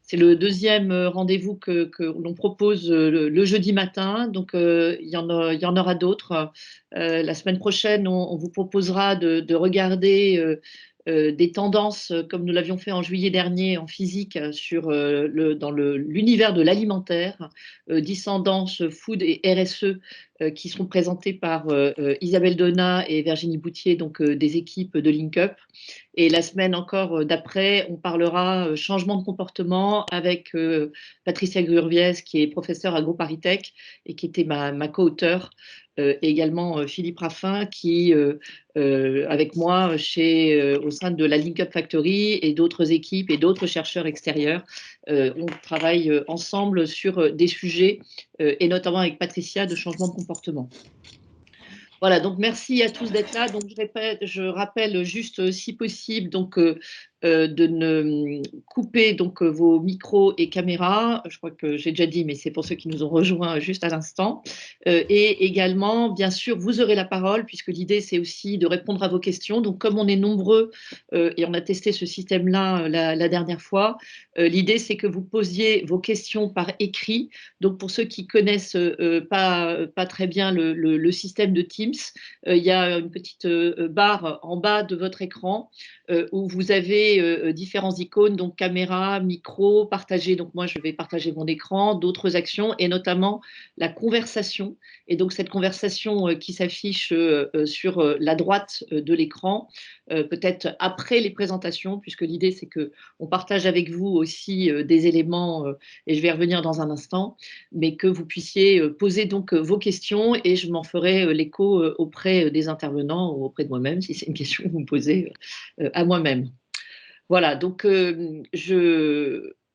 C'est le deuxième rendez-vous que l'on propose le jeudi matin. Donc, il y en aura d'autres. La semaine prochaine, on vous proposera de regarder des tendances, comme nous l'avions fait en juillet dernier en physique, dans l'univers de l'alimentaire, 10 tendances food et RSE qui seront présentées par Isabelle Donat et Virginie Boutier, donc des équipes de Link Up. Et la semaine encore d'après, on parlera changement de comportement avec Patricia Gurviez, qui est professeure à GoParisTech et qui était ma co-auteure, et également Philippe Raffin, qui, avec moi, au sein de la Link Up Factory et d'autres équipes et d'autres chercheurs extérieurs, on travaille ensemble sur des sujets, et notamment avec Patricia, de changement de comportement. Voilà, donc merci à tous d'être là. Donc je rappelle juste, si possible, donc de ne couper donc vos micros et caméras. Je crois que j'ai déjà dit, mais c'est pour ceux qui nous ont rejoints juste à l'instant. Et également, bien sûr, vous aurez la parole, puisque l'idée c'est aussi de répondre à vos questions. Donc comme on est nombreux et on a testé ce système-là la dernière fois, l'idée c'est que vous posiez vos questions par écrit. Donc pour ceux qui connaissent pas très bien le système de Teams, il y a une petite barre en bas de votre écran où vous avez différents icônes, donc caméra, micro, partager. Donc moi, je vais partager mon écran, d'autres actions et notamment la conversation. Et donc cette conversation qui s'affiche sur la droite de l'écran, peut-être après les présentations, puisque l'idée c'est que on partage avec vous aussi des éléments, et je vais y revenir dans un instant, mais que vous puissiez poser donc vos questions et je m'en ferai l'écho auprès des intervenants ou auprès de moi-même si c'est une question que vous me posez à moi-même. Voilà, donc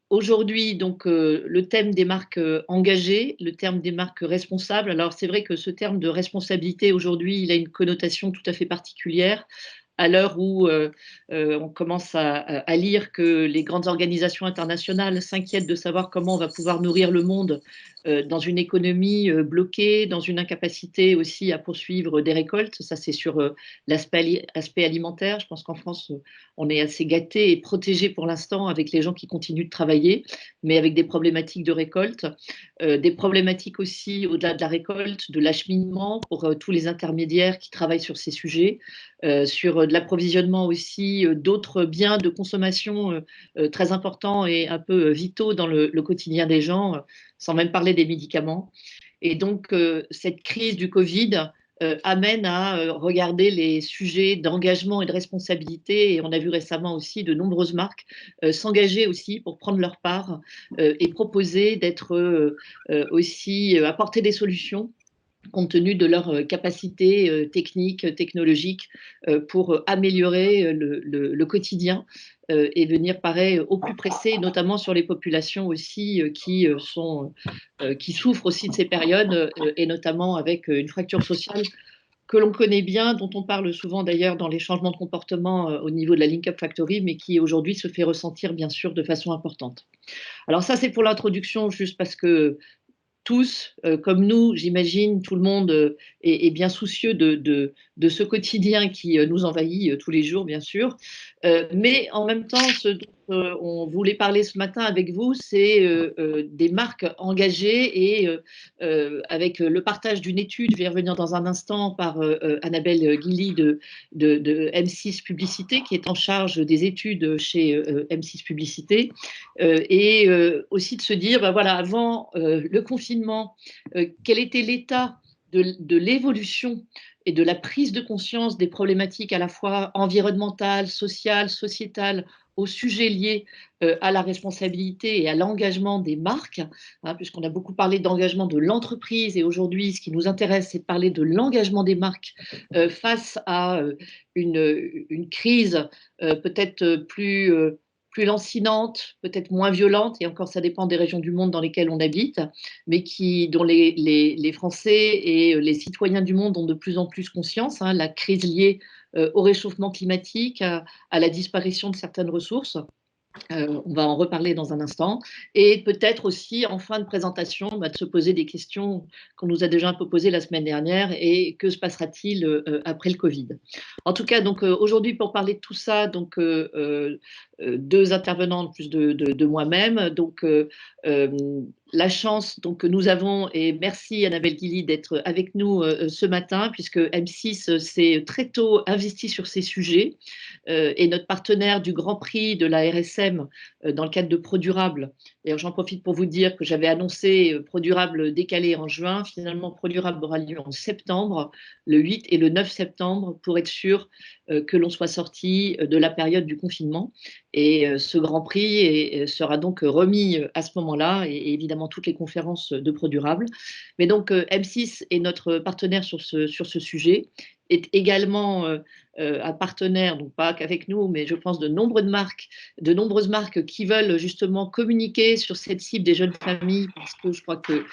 aujourd'hui, donc, le thème des marques engagées, le terme des marques responsables. Alors, c'est vrai que ce terme de responsabilité, aujourd'hui, il a une connotation tout à fait particulière à l'heure où on commence à lire que les grandes organisations internationales s'inquiètent de savoir comment on va pouvoir nourrir le monde dans une économie bloquée, dans une incapacité aussi à poursuivre des récoltes. Ça, c'est sur l'aspect alimentaire. Je pense qu'en France, on est assez gâté et protégé pour l'instant avec les gens qui continuent de travailler, mais avec des problématiques de récolte, des problématiques aussi au-delà de la récolte, de l'acheminement pour tous les intermédiaires qui travaillent sur ces sujets, sur de l'approvisionnement aussi d'autres biens de consommation très importants et un peu vitaux dans le quotidien des gens, sans même parler des médicaments. Et donc, cette crise du Covid amène à regarder les sujets d'engagement et de responsabilité. Et on a vu récemment aussi de nombreuses marques s'engager aussi pour prendre leur part et proposer d'être aussi apporter des solutions compte tenu de leurs capacités techniques, technologiques, pour améliorer le quotidien et venir, pareil, au plus pressé, notamment sur les populations aussi qui souffrent aussi de ces périodes, et notamment avec une fracture sociale que l'on connaît bien, dont on parle souvent d'ailleurs dans les changements de comportement au niveau de la Link Up Factory, mais qui aujourd'hui se fait ressentir bien sûr de façon importante. Alors ça, c'est pour l'introduction, juste parce que tous, comme nous, j'imagine, tout le monde est bien soucieux de ce quotidien qui nous envahit tous les jours, bien sûr. Mais en même temps, ce dont on voulait parler ce matin avec vous, c'est des marques engagées et avec le partage d'une étude, je vais y revenir dans un instant, par Annabelle Guilly de M6 Publicité, qui est en charge des études chez M6 Publicité, et aussi de se dire, ben voilà, avant le confinement, quel était l'état de l'évolution et de la prise de conscience des problématiques à la fois environnementales, sociales, sociétales, aux sujets liés à la responsabilité et à l'engagement des marques, hein, puisqu'on a beaucoup parlé d'engagement de l'entreprise et aujourd'hui, ce qui nous intéresse, c'est de parler de l'engagement des marques face à une crise peut-être plus lancinante, peut-être moins violente, et encore ça dépend des régions du monde dans lesquelles on habite, mais dont les Français et les citoyens du monde ont de plus en plus conscience, hein, la crise liée au réchauffement climatique, à la disparition de certaines ressources. On va en reparler dans un instant et peut-être aussi en fin de présentation, de se poser des questions qu'on nous a déjà un peu posées la semaine dernière et que se passera-t-il, après le covid? En tout cas donc, aujourd'hui pour parler de tout ça donc, 2 intervenants en plus de moi-même donc, la chance donc que nous avons et merci Annabelle Guilly d'être avec nous, ce matin puisque M6, s'est très tôt investi sur ces sujets, est notre partenaire du Grand Prix de la RSM dans le cadre de ProDurable. D'ailleurs, j'en profite pour vous dire que j'avais annoncé ProDurable décalé en juin. Finalement, ProDurable aura lieu en septembre, le 8 et le 9 septembre, pour être sûr que l'on soit sorti de la période du confinement. Et ce Grand Prix sera donc remis à ce moment-là, et évidemment toutes les conférences de ProDurable. Mais donc M6 est notre partenaire sur ce sujet, est également un partenaire, donc pas qu'avec nous, mais je pense de nombreuses marques qui veulent justement communiquer sur cette cible des jeunes familles, parce que je crois que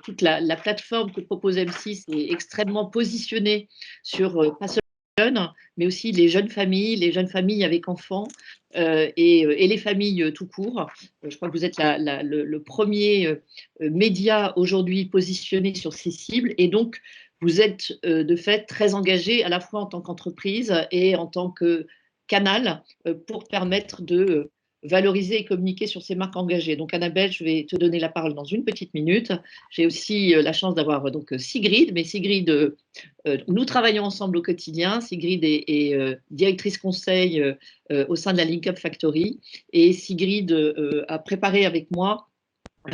toute la plateforme que propose M6 est extrêmement positionnée sur pas seulement les jeunes, mais aussi les jeunes familles avec enfants et les familles tout court. Je crois que vous êtes le premier média aujourd'hui positionné sur ces cibles et donc vous êtes de fait très engagé à la fois en tant qu'entreprise et en tant que canal pour permettre de valoriser et communiquer sur ces marques engagées. Donc Annabelle, je vais te donner la parole dans une petite minute. J'ai aussi la chance d'avoir donc Sigrid, mais Sigrid, nous travaillons ensemble au quotidien. Sigrid est directrice conseil au sein de la Link Up Factory et Sigrid a préparé avec moi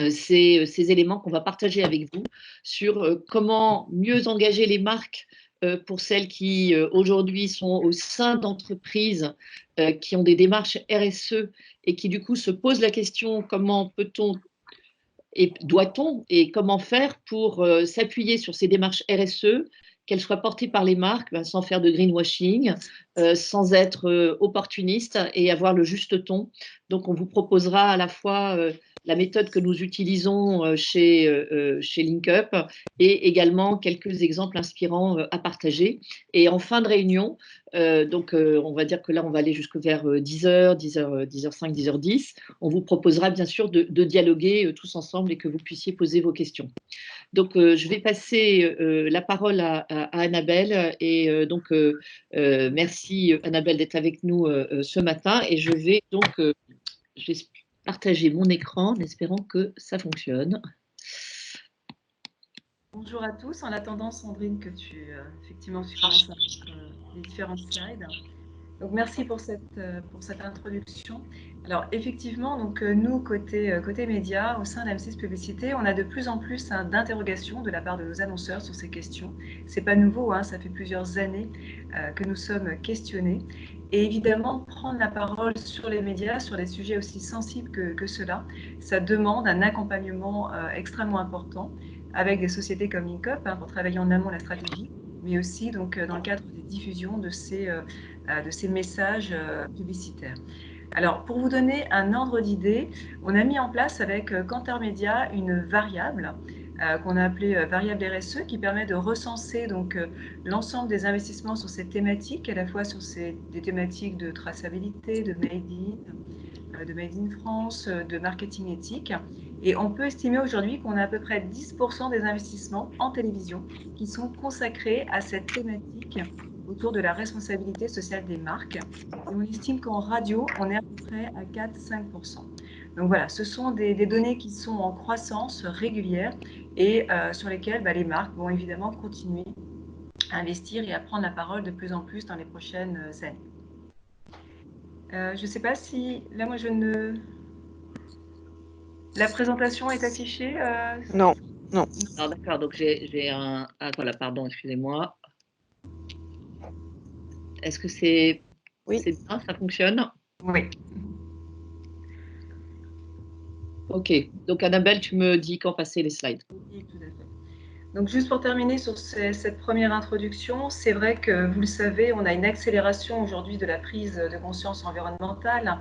ces éléments qu'on va partager avec vous sur comment mieux engager les marques pour celles qui aujourd'hui sont au sein d'entreprises qui ont des démarches RSE et qui du coup se posent la question comment peut-on et doit-on et comment faire pour s'appuyer sur ces démarches RSE, qu'elles soient portées par les marques, ben, sans faire de greenwashing, sans être opportuniste et avoir le juste ton. Donc, on vous proposera à la fois la méthode que nous utilisons chez LinkUp et également quelques exemples inspirants à partager. Et en fin de réunion, donc on va dire que là, on va aller jusque vers 10h, 10h, 10h05, 10h10. On vous proposera bien sûr de dialoguer tous ensemble et que vous puissiez poser vos questions. Donc, je vais passer la parole à Annabelle et donc merci Annabelle d'être avec nous ce matin et je vais partager mon écran en espérant que ça fonctionne. Bonjour à tous. En attendant, Sandrine, que effectivement, tu commences à mettre les différentes slides. Donc, merci pour cette introduction. Alors, effectivement, donc, nous, côté médias, au sein d'M6 Publicité, on a de plus en plus d'interrogations de la part de nos annonceurs sur ces questions. Ce n'est pas nouveau, ça fait plusieurs années que nous sommes questionnés. Et évidemment, prendre la parole sur les médias, sur des sujets aussi sensibles que cela, ça demande un accompagnement extrêmement important avec des sociétés comme LinkUp pour travailler en amont la stratégie, mais aussi donc, dans le cadre des diffusions de ces messages publicitaires. Alors, pour vous donner un ordre d'idée, on a mis en place avec Kantar Media une variable qu'on a appelée variable RSE qui permet de recenser donc l'ensemble des investissements sur ces thématiques, à la fois sur des thématiques de traçabilité, de Made in France, de marketing éthique. Et on peut estimer aujourd'hui qu'on a à peu près 10% des investissements en télévision qui sont consacrés à cette thématique autour de la responsabilité sociale des marques. Et on estime qu'en radio, on est à peu près à 4-5%. Donc voilà, ce sont des données qui sont en croissance régulière et sur lesquelles les marques vont évidemment continuer à investir et à prendre la parole de plus en plus dans les prochaines années. Je ne sais pas si... Là, moi, je ne... La présentation est affichée Non, non. Alors d'accord, donc j'ai un... Ah voilà, pardon, excusez-moi. Est-ce que c'est bien, ça fonctionne? Oui. Ok, donc Annabelle, tu me dis quand passer les slides. Oui, tout à fait. Donc juste pour terminer sur cette première introduction, c'est vrai que vous le savez, on a une accélération aujourd'hui de la prise de conscience environnementale.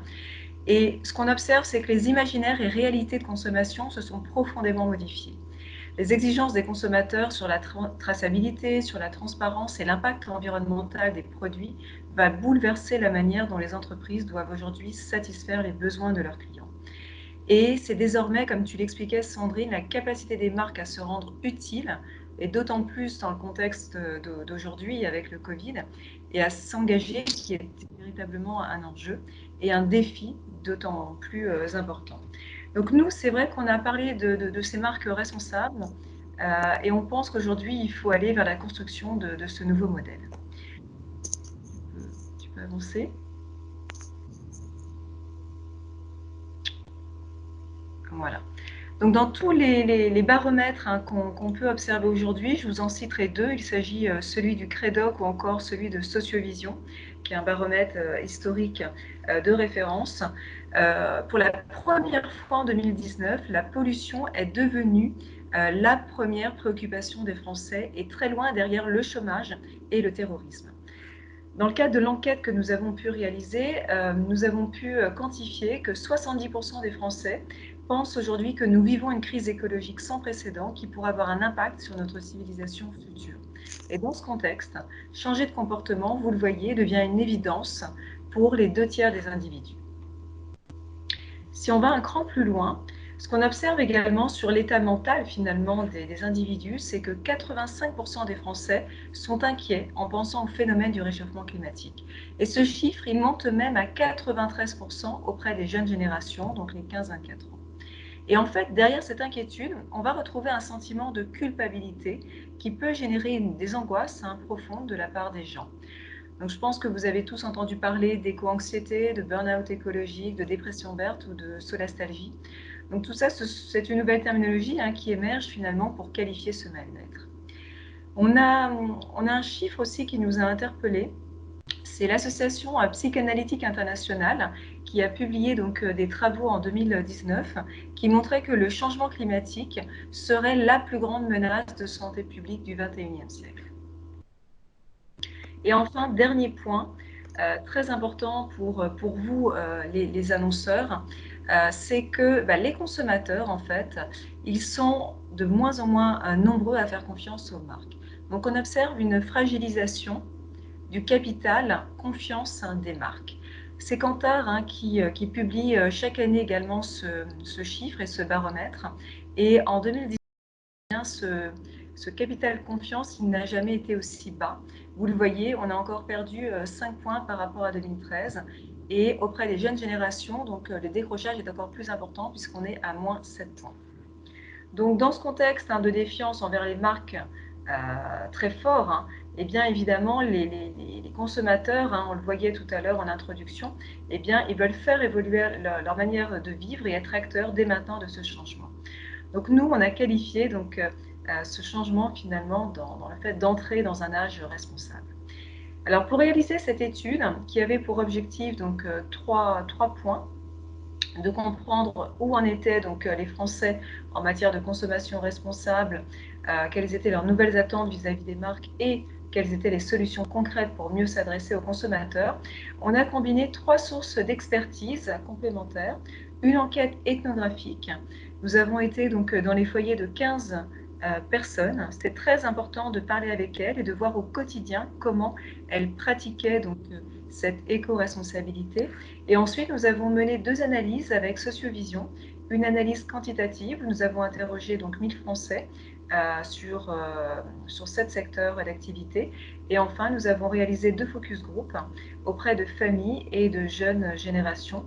Et ce qu'on observe, c'est que les imaginaires et réalités de consommation se sont profondément modifiés. Les exigences des consommateurs sur la traçabilité, sur la transparence et l'impact environnemental des produits va bouleverser la manière dont les entreprises doivent aujourd'hui satisfaire les besoins de leurs clients. Et c'est désormais, comme tu l'expliquais Sandrine, la capacité des marques à se rendre utiles, et d'autant plus dans le contexte d'aujourd'hui avec le Covid, et à s'engager qui est véritablement un enjeu et un défi d'autant plus important. Donc nous, c'est vrai qu'on a parlé de ces marques responsables et on pense qu'aujourd'hui, il faut aller vers la construction de ce nouveau modèle. Tu peux avancer. Voilà. Donc, dans tous les baromètres qu'on peut observer aujourd'hui, je vous en citerai deux. Il s'agit celui du Crédoc ou encore celui de Sociovision, qui est un baromètre historique de référence. Pour la première fois en 2019, la pollution est devenue la première préoccupation des Français et très loin derrière le chômage et le terrorisme. Dans le cadre de l'enquête que nous avons pu réaliser, nous avons pu quantifier que 70% des Français pensent aujourd'hui que nous vivons une crise écologique sans précédent qui pourrait avoir un impact sur notre civilisation future. Et dans ce contexte, changer de comportement, vous le voyez, devient une évidence pour les 2/3 des individus. Si on va un cran plus loin, ce qu'on observe également sur l'état mental finalement des individus, c'est que 85% des Français sont inquiets en pensant au phénomène du réchauffement climatique. Et ce chiffre, il monte même à 93% auprès des jeunes générations, donc les 15-24 ans. Et en fait, derrière cette inquiétude, on va retrouver un sentiment de culpabilité qui peut générer des angoisses profondes de la part des gens. Donc, je pense que vous avez tous entendu parler d'éco-anxiété, de burn-out écologique, de dépression verte ou de solastalgie. Donc tout ça, c'est une nouvelle terminologie qui émerge finalement pour qualifier ce mal-être. On a un chiffre aussi qui nous a interpellés. C'est l'association psychanalytique internationale qui a publié donc des travaux en 2019 qui montraient que le changement climatique serait la plus grande menace de santé publique du XXIe siècle. Et enfin, dernier point, très important pour vous, les annonceurs, c'est que les consommateurs, en fait, ils sont de moins en moins nombreux à faire confiance aux marques. Donc, on observe une fragilisation du capital confiance des marques. C'est Kantar qui publie chaque année également ce chiffre et ce baromètre. Et en 2019, ce capital confiance, il n'a jamais été aussi bas. Vous le voyez, on a encore perdu 5 points par rapport à 2013. Et auprès des jeunes générations, donc le décrochage est encore plus important puisqu'on est à moins 7 points. Donc dans ce contexte de défiance envers les marques très fort, eh bien évidemment les consommateurs, on le voyait tout à l'heure en introduction, eh bien ils veulent faire évoluer leur manière de vivre et être acteurs dès maintenant de ce changement. Donc nous, on a qualifié donc, ce changement finalement dans le fait d'entrer dans un âge responsable. Alors pour réaliser cette étude, qui avait pour objectif donc, trois points, de comprendre où en étaient donc, les Français en matière de consommation responsable, quelles étaient leurs nouvelles attentes vis-à-vis des marques et quelles étaient les solutions concrètes pour mieux s'adresser aux consommateurs. On a combiné 3 sources d'expertise complémentaires, une enquête ethnographique. Nous avons été donc dans les foyers de 15 personnes. C'était très important de parler avec elles et de voir au quotidien comment elles pratiquaient donc, cette éco-responsabilité. Et ensuite, nous avons mené 2 analyses avec Sociovision. Une analyse quantitative, nous avons interrogé donc 1000 Français sur 7 secteurs d'activité. Et enfin, nous avons réalisé 2 focus group auprès de familles et de jeunes générations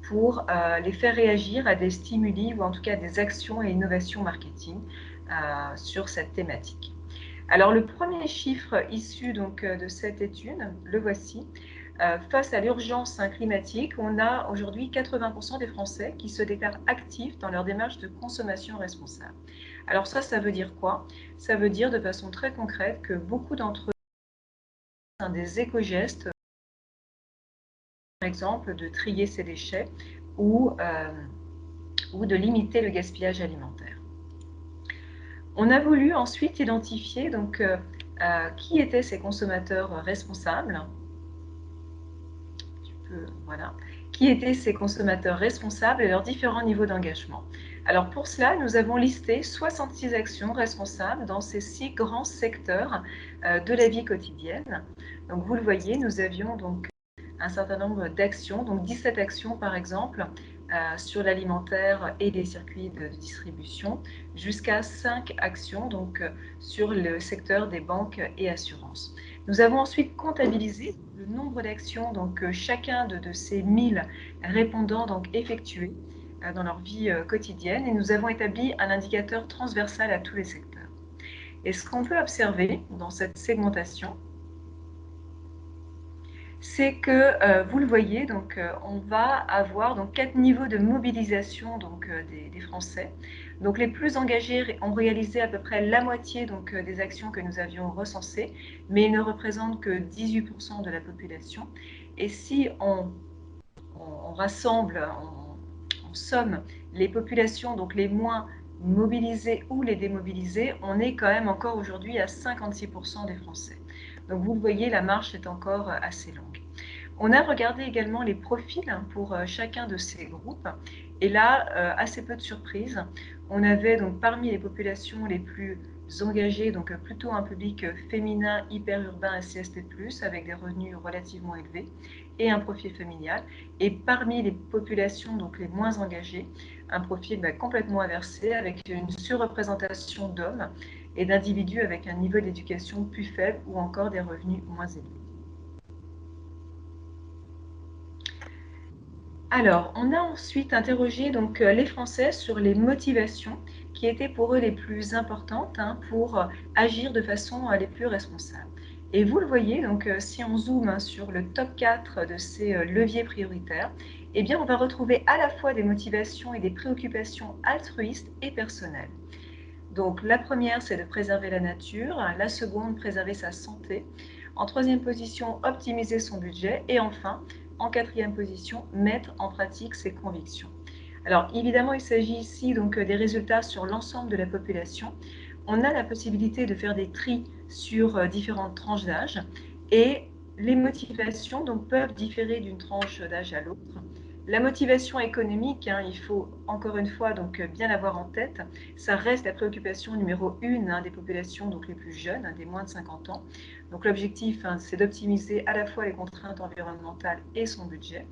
pour les faire réagir à des stimuli ou en tout cas des actions et innovations marketing sur cette thématique. Alors le premier chiffre issu donc de cette étude, le voici. Face à l'urgence climatique, on a aujourd'hui 80% des Français qui se déclarent actifs dans leur démarche de consommation responsable. Alors ça veut dire quoi? Ça veut dire de façon très concrète que beaucoup d'entre eux ont des éco-gestes, par exemple de trier ses déchets ou de limiter le gaspillage alimentaire. On a voulu ensuite identifier donc, qui étaient ces consommateurs responsables. Voilà. qui étaient ces consommateurs responsables et leurs différents niveaux d'engagement. Alors pour cela, nous avons listé 66 actions responsables dans ces 6 grands secteurs de la vie quotidienne. Donc vous le voyez, nous avions donc un certain nombre d'actions, donc 17 actions par exemple, sur l'alimentaire et les circuits de distribution, jusqu'à 5 actions donc, sur le secteur des banques et assurances. Nous avons ensuite comptabilisé le nombre d'actions, donc chacun de ces 1000 répondants donc, effectués dans leur vie quotidienne, et nous avons établi un indicateur transversal à tous les secteurs. Et ce qu'on peut observer dans cette segmentation, c'est que vous le voyez, donc on va avoir donc 4 niveaux de mobilisation donc, des Français. Donc les plus engagés ont réalisé à peu près la moitié donc, des actions que nous avions recensées, mais ils ne représentent que 18% de la population. Et si on rassemble, on somme les populations, donc les moins mobilisées ou les démobilisées, on est quand même encore aujourd'hui à 56% des Français. Donc vous le voyez, la marche est encore assez longue. On a regardé également les profils pour chacun de ces groupes. Et là, assez peu de surprises. On avait donc parmi les populations les plus engagées, donc plutôt un public féminin, hyper-urbain et CSP+, avec des revenus relativement élevés et un profil familial. Et parmi les populations donc les moins engagées, un profil complètement inversé avec une surreprésentation d'hommes et d'individus avec un niveau d'éducation plus faible ou encore des revenus moins élevés. Alors, on a ensuite interrogé donc, les Français sur les motivations qui étaient pour eux les plus importantes pour agir de façon les plus responsables. Et vous le voyez, donc, si on zoome sur le top 4 de ces leviers prioritaires, eh bien, on va retrouver à la fois des motivations et des préoccupations altruistes et personnelles. Donc la première, c'est de préserver la nature, la seconde, préserver sa santé, en troisième position, optimiser son budget, et enfin, en quatrième position, mettre en pratique ses convictions. Alors évidemment, il s'agit ici donc des résultats sur l'ensemble de la population. On a la possibilité de faire des tris sur différentes tranches d'âge, et les motivations donc, peuvent différer d'une tranche d'âge à l'autre. La motivation économique, il faut encore une fois donc, bien l'avoir en tête, ça reste la préoccupation numéro 1 des populations donc, les plus jeunes, des moins de 50 ans. Donc l'objectif, c'est d'optimiser à la fois les contraintes environnementales et son budget.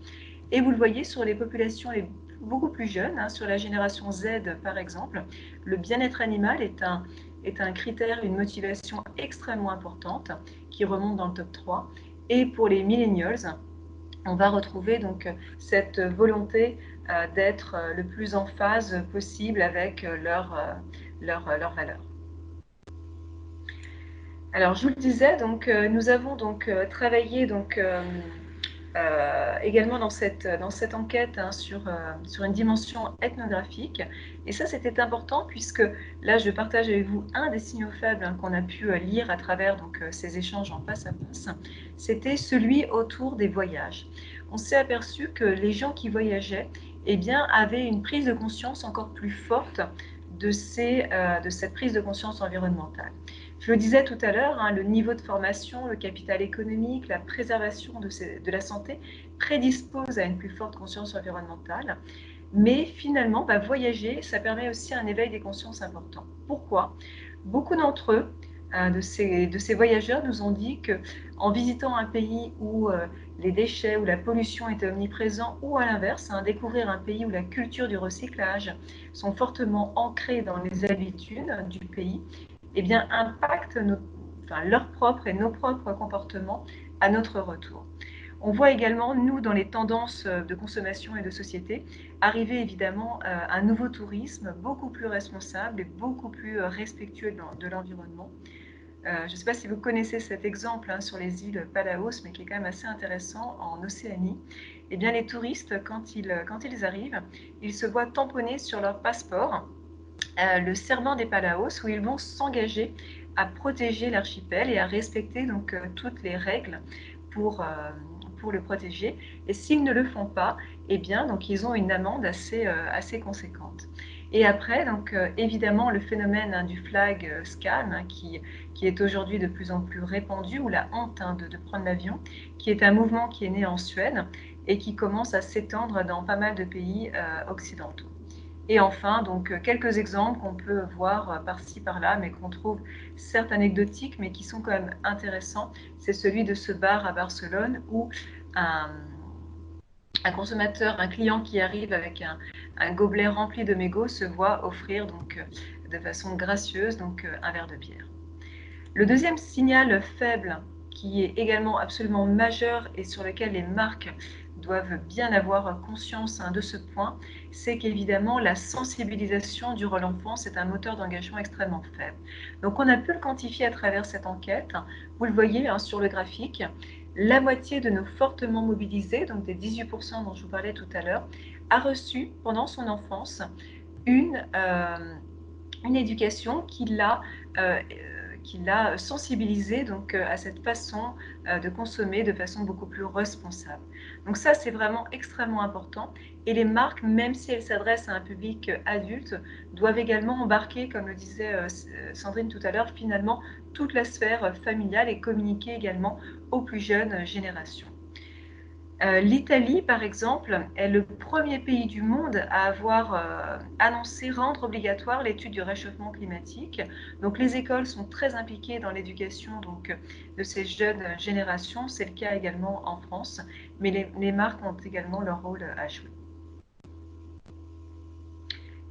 Et vous le voyez sur les populations beaucoup plus jeunes, sur la génération Z par exemple, le bien-être animal est un critère, une motivation extrêmement importante qui remonte dans le top 3. Et pour les millennials, on va retrouver donc cette volonté d'être le plus en phase possible avec leurs valeurs. Alors, je vous le disais, donc, nous avons donc travaillé donc, également dans cette enquête sur une dimension ethnographique. Et ça, c'était important puisque là, je partage avec vous un des signaux faibles qu'on a pu lire à travers donc, ces échanges en face à face. C'était celui autour des voyages. On s'est aperçu que les gens qui voyageaient eh bien, avaient une prise de conscience encore plus forte de cette prise de conscience environnementale. Je le disais tout à l'heure, le niveau de formation, le capital économique, la préservation de la santé prédispose à une plus forte conscience environnementale. Mais finalement, voyager, ça permet aussi un éveil des consciences important. Pourquoi? Beaucoup d'entre eux, de ces voyageurs, nous ont dit qu'en visitant un pays où les déchets ou la pollution étaient omniprésents, ou à l'inverse, découvrir un pays où la culture du recyclage sont fortement ancrées dans les habitudes du pays, eh bien, impactent leurs propres et nos propres comportements à notre retour. On voit également, nous, dans les tendances de consommation et de société, arriver évidemment un nouveau tourisme beaucoup plus responsable et beaucoup plus respectueux de l'environnement. Je ne sais pas si vous connaissez cet exemple sur les îles Palaos, mais qui est quand même assez intéressant en Océanie. Eh bien, les touristes, quand ils arrivent, ils se voient tamponner sur leur passeport le serment des Palaos, où ils vont s'engager à protéger l'archipel et à respecter donc toutes les règles pour le protéger. Et s'ils ne le font pas, eh bien, donc, ils ont une amende assez conséquente. Et après, donc, évidemment, le phénomène du flag scan, qui est aujourd'hui de plus en plus répandu, ou la honte de prendre l'avion, qui est un mouvement qui est né en Suède, et qui commence à s'étendre dans pas mal de pays occidentaux. Et enfin, donc, quelques exemples qu'on peut voir par-ci, par-là, mais qu'on trouve certes anecdotiques, mais qui sont quand même intéressants. C'est celui de ce bar à Barcelone où un consommateur, un client qui arrive avec un gobelet rempli de mégots se voit offrir donc, de façon gracieuse donc, un verre de bière. Le deuxième signal faible qui est également absolument majeur et sur lequel les marques doivent bien avoir conscience de ce point, c'est qu'évidemment la sensibilisation durant l'enfance est un moteur d'engagement extrêmement faible. Donc on a pu le quantifier à travers cette enquête. Vous le voyez sur le graphique, la moitié de nos fortement mobilisés, donc des 18% dont je vous parlais tout à l'heure, a reçu pendant son enfance une éducation qui l'a sensibilisé donc, à cette façon de consommer de façon beaucoup plus responsable. Donc ça, c'est vraiment extrêmement important. Et les marques, même si elles s'adressent à un public adulte, doivent également embarquer, comme le disait Sandrine tout à l'heure, finalement toute la sphère familiale et communiquer également aux plus jeunes générations. L'Italie, par exemple, est le premier pays du monde à avoir annoncé rendre obligatoire l'étude du réchauffement climatique. Donc, les écoles sont très impliquées dans l'éducation de ces jeunes générations. C'est le cas également en France, mais les marques ont également leur rôle à jouer.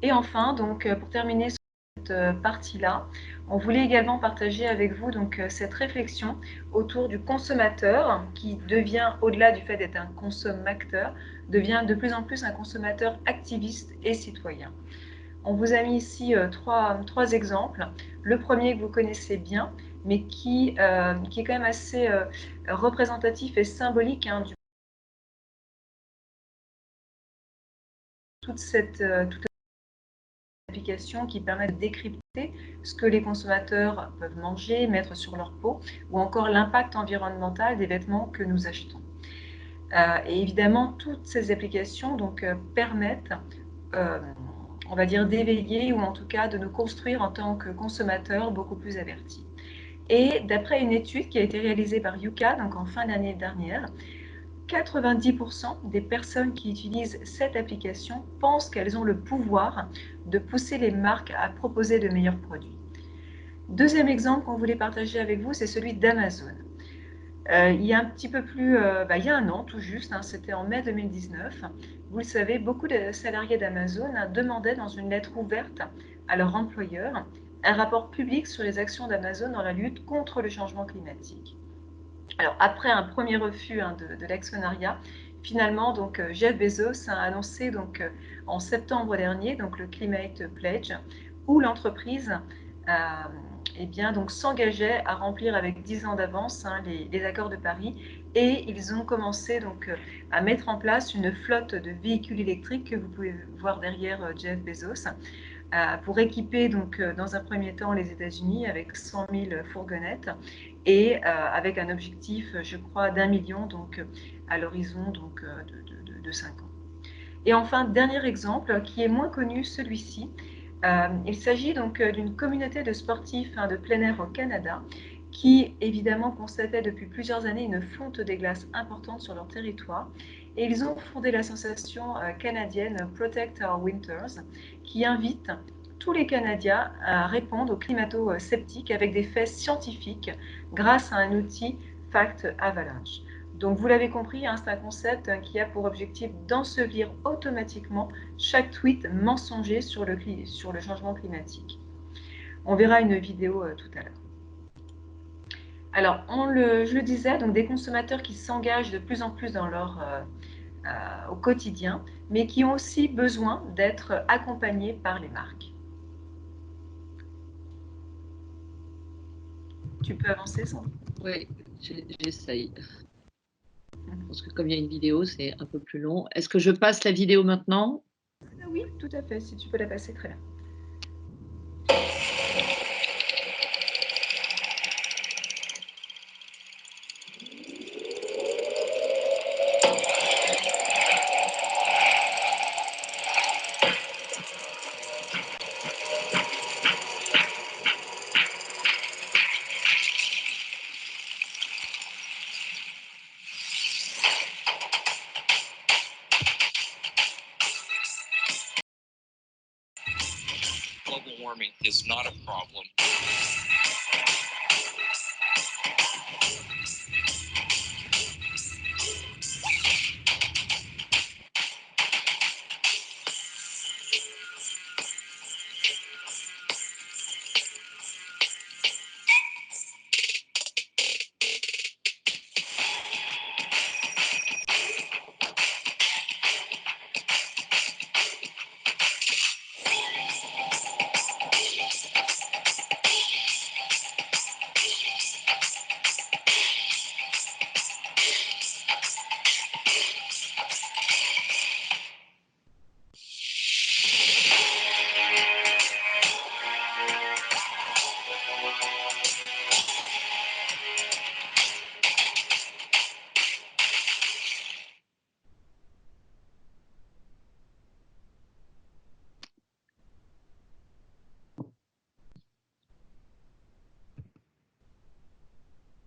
Et enfin, donc, pour terminer cette partie-là, on voulait également partager avec vous donc, cette réflexion autour du consommateur qui devient, au-delà du fait d'être un consommateur, devient de plus en plus un consommateur activiste et citoyen. On vous a mis ici trois exemples. Le premier que vous connaissez bien, mais qui est quand même assez représentatif et symbolique du toute cette applications qui permettent de décrypter ce que les consommateurs peuvent manger, mettre sur leur peau, ou encore l'impact environnemental des vêtements que nous achetons. Et évidemment, toutes ces applications donc, permettent, on va dire, d'éveiller ou en tout cas de nous construire en tant que consommateurs beaucoup plus avertis. Et d'après une étude qui a été réalisée par Yuka, donc en fin d'année dernière, 90% des personnes qui utilisent cette application pensent qu'elles ont le pouvoir de pousser les marques à proposer de meilleurs produits. Deuxième exemple qu'on voulait partager avec vous, c'est celui d'Amazon. Il y a un petit peu plus, il y a un an tout juste, c'était en mai 2019, vous le savez, beaucoup de salariés d'Amazon demandaient dans une lettre ouverte à leur employeur un rapport public sur les actions d'Amazon dans la lutte contre le changement climatique. Alors, après un premier refus de l'actionnariat, finalement, donc, Jeff Bezos a annoncé donc, en septembre dernier donc, le Climate Pledge, où l'entreprise s'engageait à remplir avec 10 ans d'avance les accords de Paris, et ils ont commencé donc, à mettre en place une flotte de véhicules électriques que vous pouvez voir derrière Jeff Bezos, pour équiper donc, dans un premier temps les États-Unis avec 100 000 fourgonnettes et avec un objectif, je crois, d'1 million donc, à l'horizon donc, de 5 ans. Et enfin, dernier exemple qui est moins connu, celui-ci. Il s'agit donc d'une communauté de sportifs de plein air au Canada qui, évidemment, constatait depuis plusieurs années une fonte des glaces importante sur leur territoire. Et ils ont fondé l'association canadienne Protect Our Winters, qui invite tous les Canadiens à répondre aux climato-sceptiques avec des faits scientifiques grâce à un outil Fact Avalanche. Donc, vous l'avez compris, c'est un concept qui a pour objectif d'ensevelir automatiquement chaque tweet mensonger sur le changement climatique. On verra une vidéo tout à l'heure. Alors, je le disais, donc des consommateurs qui s'engagent de plus en plus dans au quotidien, mais qui ont aussi besoin d'être accompagnés par les marques. Tu peux avancer, Sandrine? Oui, j'essaye. Je pense que comme il y a une vidéo, c'est un peu plus long. Est-ce que je passe la vidéo maintenant? Oui, tout à fait. Si tu peux la passer, très bien. warming is not a problem.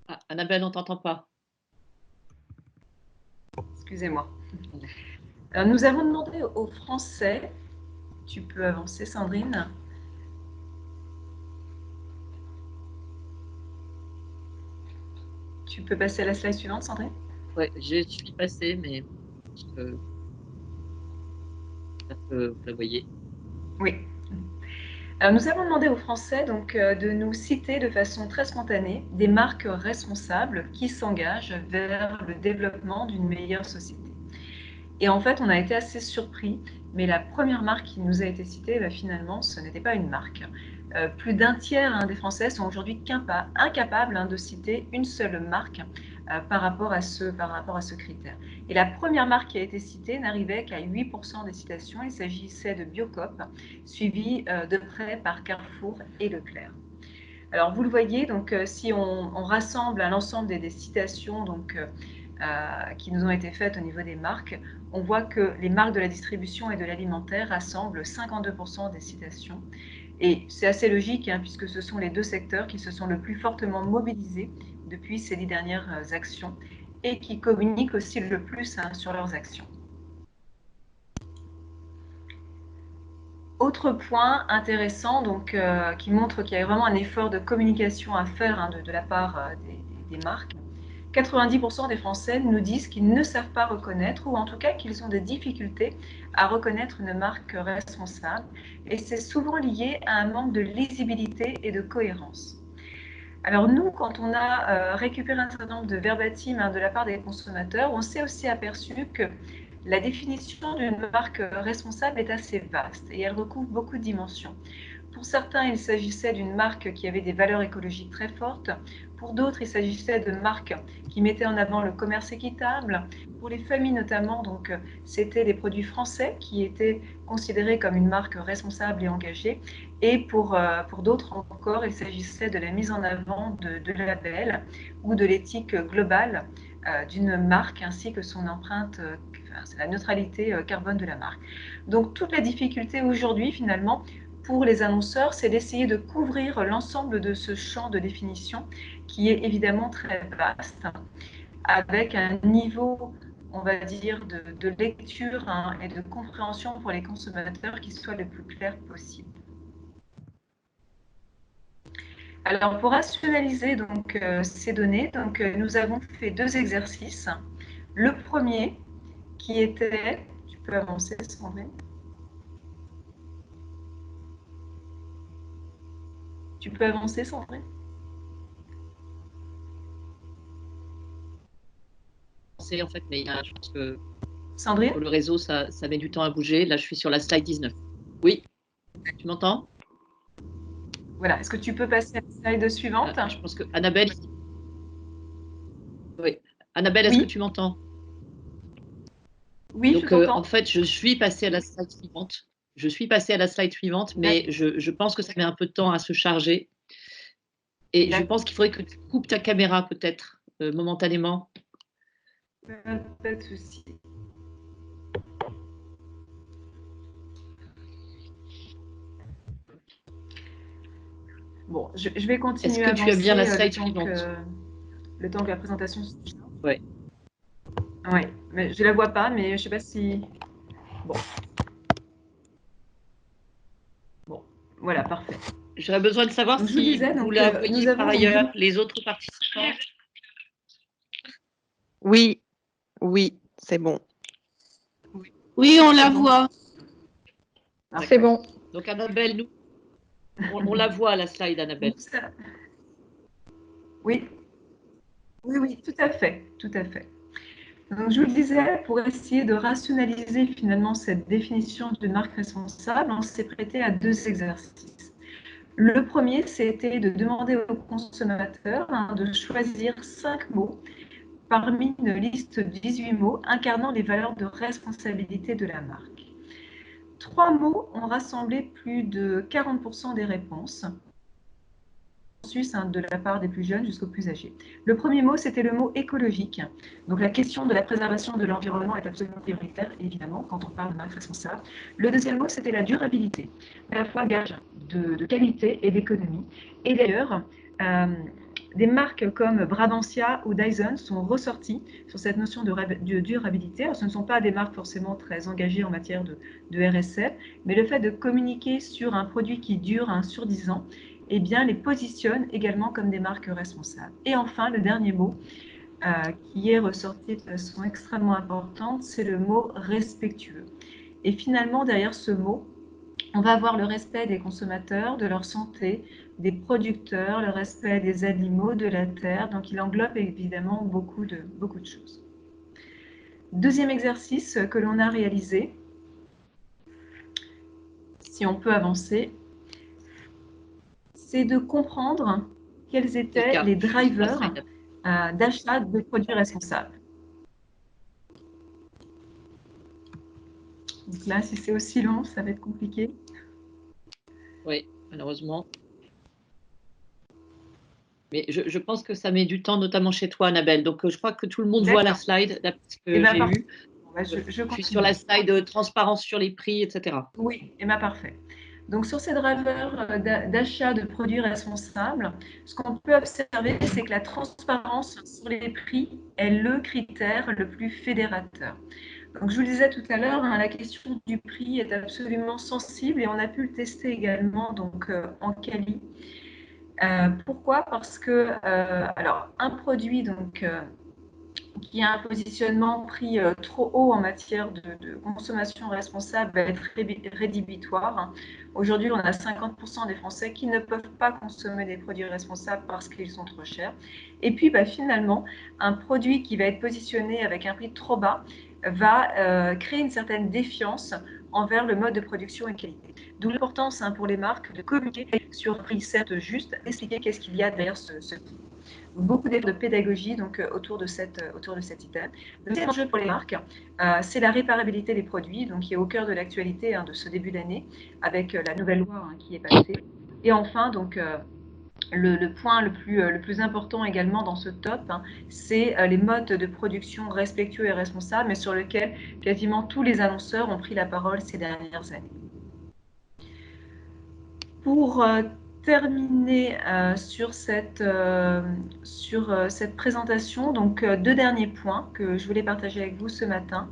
Ah, Annabelle, on ne t'entend pas. Excusez-moi. Nous avons demandé aux Français, tu peux avancer Sandrine. Tu peux passer à la slide suivante Sandrine? Oui, je suis passée, mais j'espère que vous la voyez. Oui. Alors, nous avons demandé aux Français donc, de nous citer de façon très spontanée des marques responsables qui s'engagent vers le développement d'une meilleure société. Et en fait, on a été assez surpris, mais la première marque qui nous a été citée, finalement, ce n'était pas une marque. Plus d'un tiers des Français sont aujourd'hui incapables de citer une seule marque par rapport à ce critère. Et la première marque qui a été citée n'arrivait qu'à 8% des citations. Il s'agissait de Biocoop, suivi de près par Carrefour et Leclerc. Alors, vous le voyez, donc, si on rassemble à l'ensemble des citations donc, qui nous ont été faites au niveau des marques, on voit que les marques de la distribution et de l'alimentaire rassemblent 52% des citations. Et c'est assez logique, puisque ce sont les deux secteurs qui se sont le plus fortement mobilisés depuis ces 10 dernières actions et qui communiquent aussi le plus sur leurs actions. Autre point intéressant donc, qui montre qu'il y a vraiment un effort de communication à faire de la part des marques. 90% des Français nous disent qu'ils ne savent pas reconnaître ou en tout cas qu'ils ont des difficultés à reconnaître une marque responsable et c'est souvent lié à un manque de lisibilité et de cohérence. Alors nous, quand on a récupéré un certain nombre de verbatim de la part des consommateurs, on s'est aussi aperçu que la définition d'une marque responsable est assez vaste et elle recouvre beaucoup de dimensions. Pour certains, il s'agissait d'une marque qui avait des valeurs écologiques très fortes. Pour d'autres, il s'agissait de marques qui mettaient en avant le commerce équitable. Pour les familles notamment, donc, c'était des produits français qui étaient considérés comme une marque responsable et engagée. Et pour d'autres encore, il s'agissait de la mise en avant de labels ou de l'éthique globale d'une marque ainsi que son empreinte, c'est la neutralité carbone de la marque. Donc toute la difficulté aujourd'hui finalement pour les annonceurs, c'est d'essayer de couvrir l'ensemble de ce champ de définition qui est évidemment très vaste, avec un niveau, on va dire, de lecture et de compréhension pour les consommateurs qui soit le plus clair possible. Alors, pour rationaliser donc, ces données, donc, nous avons fait deux exercices. Le premier, qui était, tu peux avancer, Sandrine. Tu peux avancer, Sandrine. En fait, mais je pense que Sandrine, sur le réseau, ça met du temps à bouger. Là, je suis sur la slide 19. Oui, tu m'entends? voilà. Est-ce que tu peux passer à la slide suivante? Je pense que Annabelle. Oui. Annabelle, est-ce que tu m'entends? Oui, donc, je t'entends. en fait, je suis passée à la slide suivante. Je suis passée à la slide suivante, mais je pense que ça met un peu de temps à se charger. Et je pense qu'il faudrait que tu coupes ta caméra peut-être momentanément. Pas de souci. Bon, je vais continuer Est-ce que tu as bien la slide suivante? Le temps que la présentation se... Oui. Oui, mais je ne la vois pas, mais je ne sais pas si... Bon. Voilà, parfait. J'aurais besoin de savoir Donc, je vous si disais, vous donc, la nous voyez avons par donc ailleurs, les autres participants. Oui, oui, c'est bon. Oui, on la C'est bon. voit. C'est bon. Donc, Annabelle, nous, on la voit, la slide, Annabelle. Donc, oui. Oui, oui, tout à fait, tout à fait. Donc, je vous le disais, pour essayer de rationaliser finalement cette définition d'une marque responsable, on s'est prêté à 2 exercices. Le premier, c'était de demander aux consommateurs de choisir 5 mots parmi une liste de 18 mots incarnant les valeurs de responsabilité de la marque. 3 mots ont rassemblé plus de 40% des réponses, de la part des plus jeunes jusqu'aux plus âgés. Le premier mot, c'était le mot écologique. Donc la question de la préservation de l'environnement est absolument prioritaire, évidemment, quand on parle de marque responsable. Le deuxième mot, c'était la durabilité, à la fois gage de qualité et d'économie. Et d'ailleurs, des marques comme Brabantia ou Dyson sont ressorties sur cette notion de durabilité. Alors, ce ne sont pas des marques forcément très engagées en matière de RSE, mais le fait de communiquer sur un produit qui dure sur 10 ans, eh bien, les positionne également comme des marques responsables. Et enfin, le dernier mot qui est ressorti de façon extrêmement importante, c'est le mot respectueux. Et finalement, derrière ce mot, on va avoir le respect des consommateurs, de leur santé, des producteurs, le respect des animaux, de la terre. Donc, il englobe évidemment beaucoup de choses. Deuxième exercice que l'on a réalisé, si on peut avancer, c'est de comprendre quels étaient les drivers d'achat de produits responsables. Donc là, si c'est aussi long, ça va être compliqué. Oui, malheureusement. Mais je pense que ça met du temps, notamment chez toi, Annabelle. Donc, je crois que tout le monde voit la slide, d'après ce que j'ai vu. Je suis sur la slide transparence sur les prix, etc. Oui, parfait. Donc, sur ces drivers d'achat de produits responsables, ce qu'on peut observer, c'est que la transparence sur les prix est le critère le plus fédérateur. Donc, je vous le disais tout à l'heure, la question du prix est absolument sensible et on a pu le tester également donc, en quali. Pourquoi? Parce que alors, un produit donc, qui a un positionnement prix trop haut en matière de consommation responsable va être rédhibitoire. Aujourd'hui, on a 50% des Français qui ne peuvent pas consommer des produits responsables parce qu'ils sont trop chers. Et puis, finalement, un produit qui va être positionné avec un prix trop bas va créer une certaine défiance envers le mode de production et qualité. D'où l'importance pour les marques de communiquer sur un prix certes juste, expliquer qu'est-ce qu'il y a derrière ce prix. Beaucoup d'efforts de pédagogie donc, autour de cet item. Le deuxième enjeu pour les marques, c'est la réparabilité des produits, donc, qui est au cœur de l'actualité de ce début d'année, avec la nouvelle loi qui est passée. Et enfin, donc, le point le plus important également dans ce top, c'est les modes de production respectueux et responsables, mais sur lequel quasiment tous les annonceurs ont pris la parole ces dernières années. Pour terminer sur cette présentation, donc 2 derniers points que je voulais partager avec vous ce matin.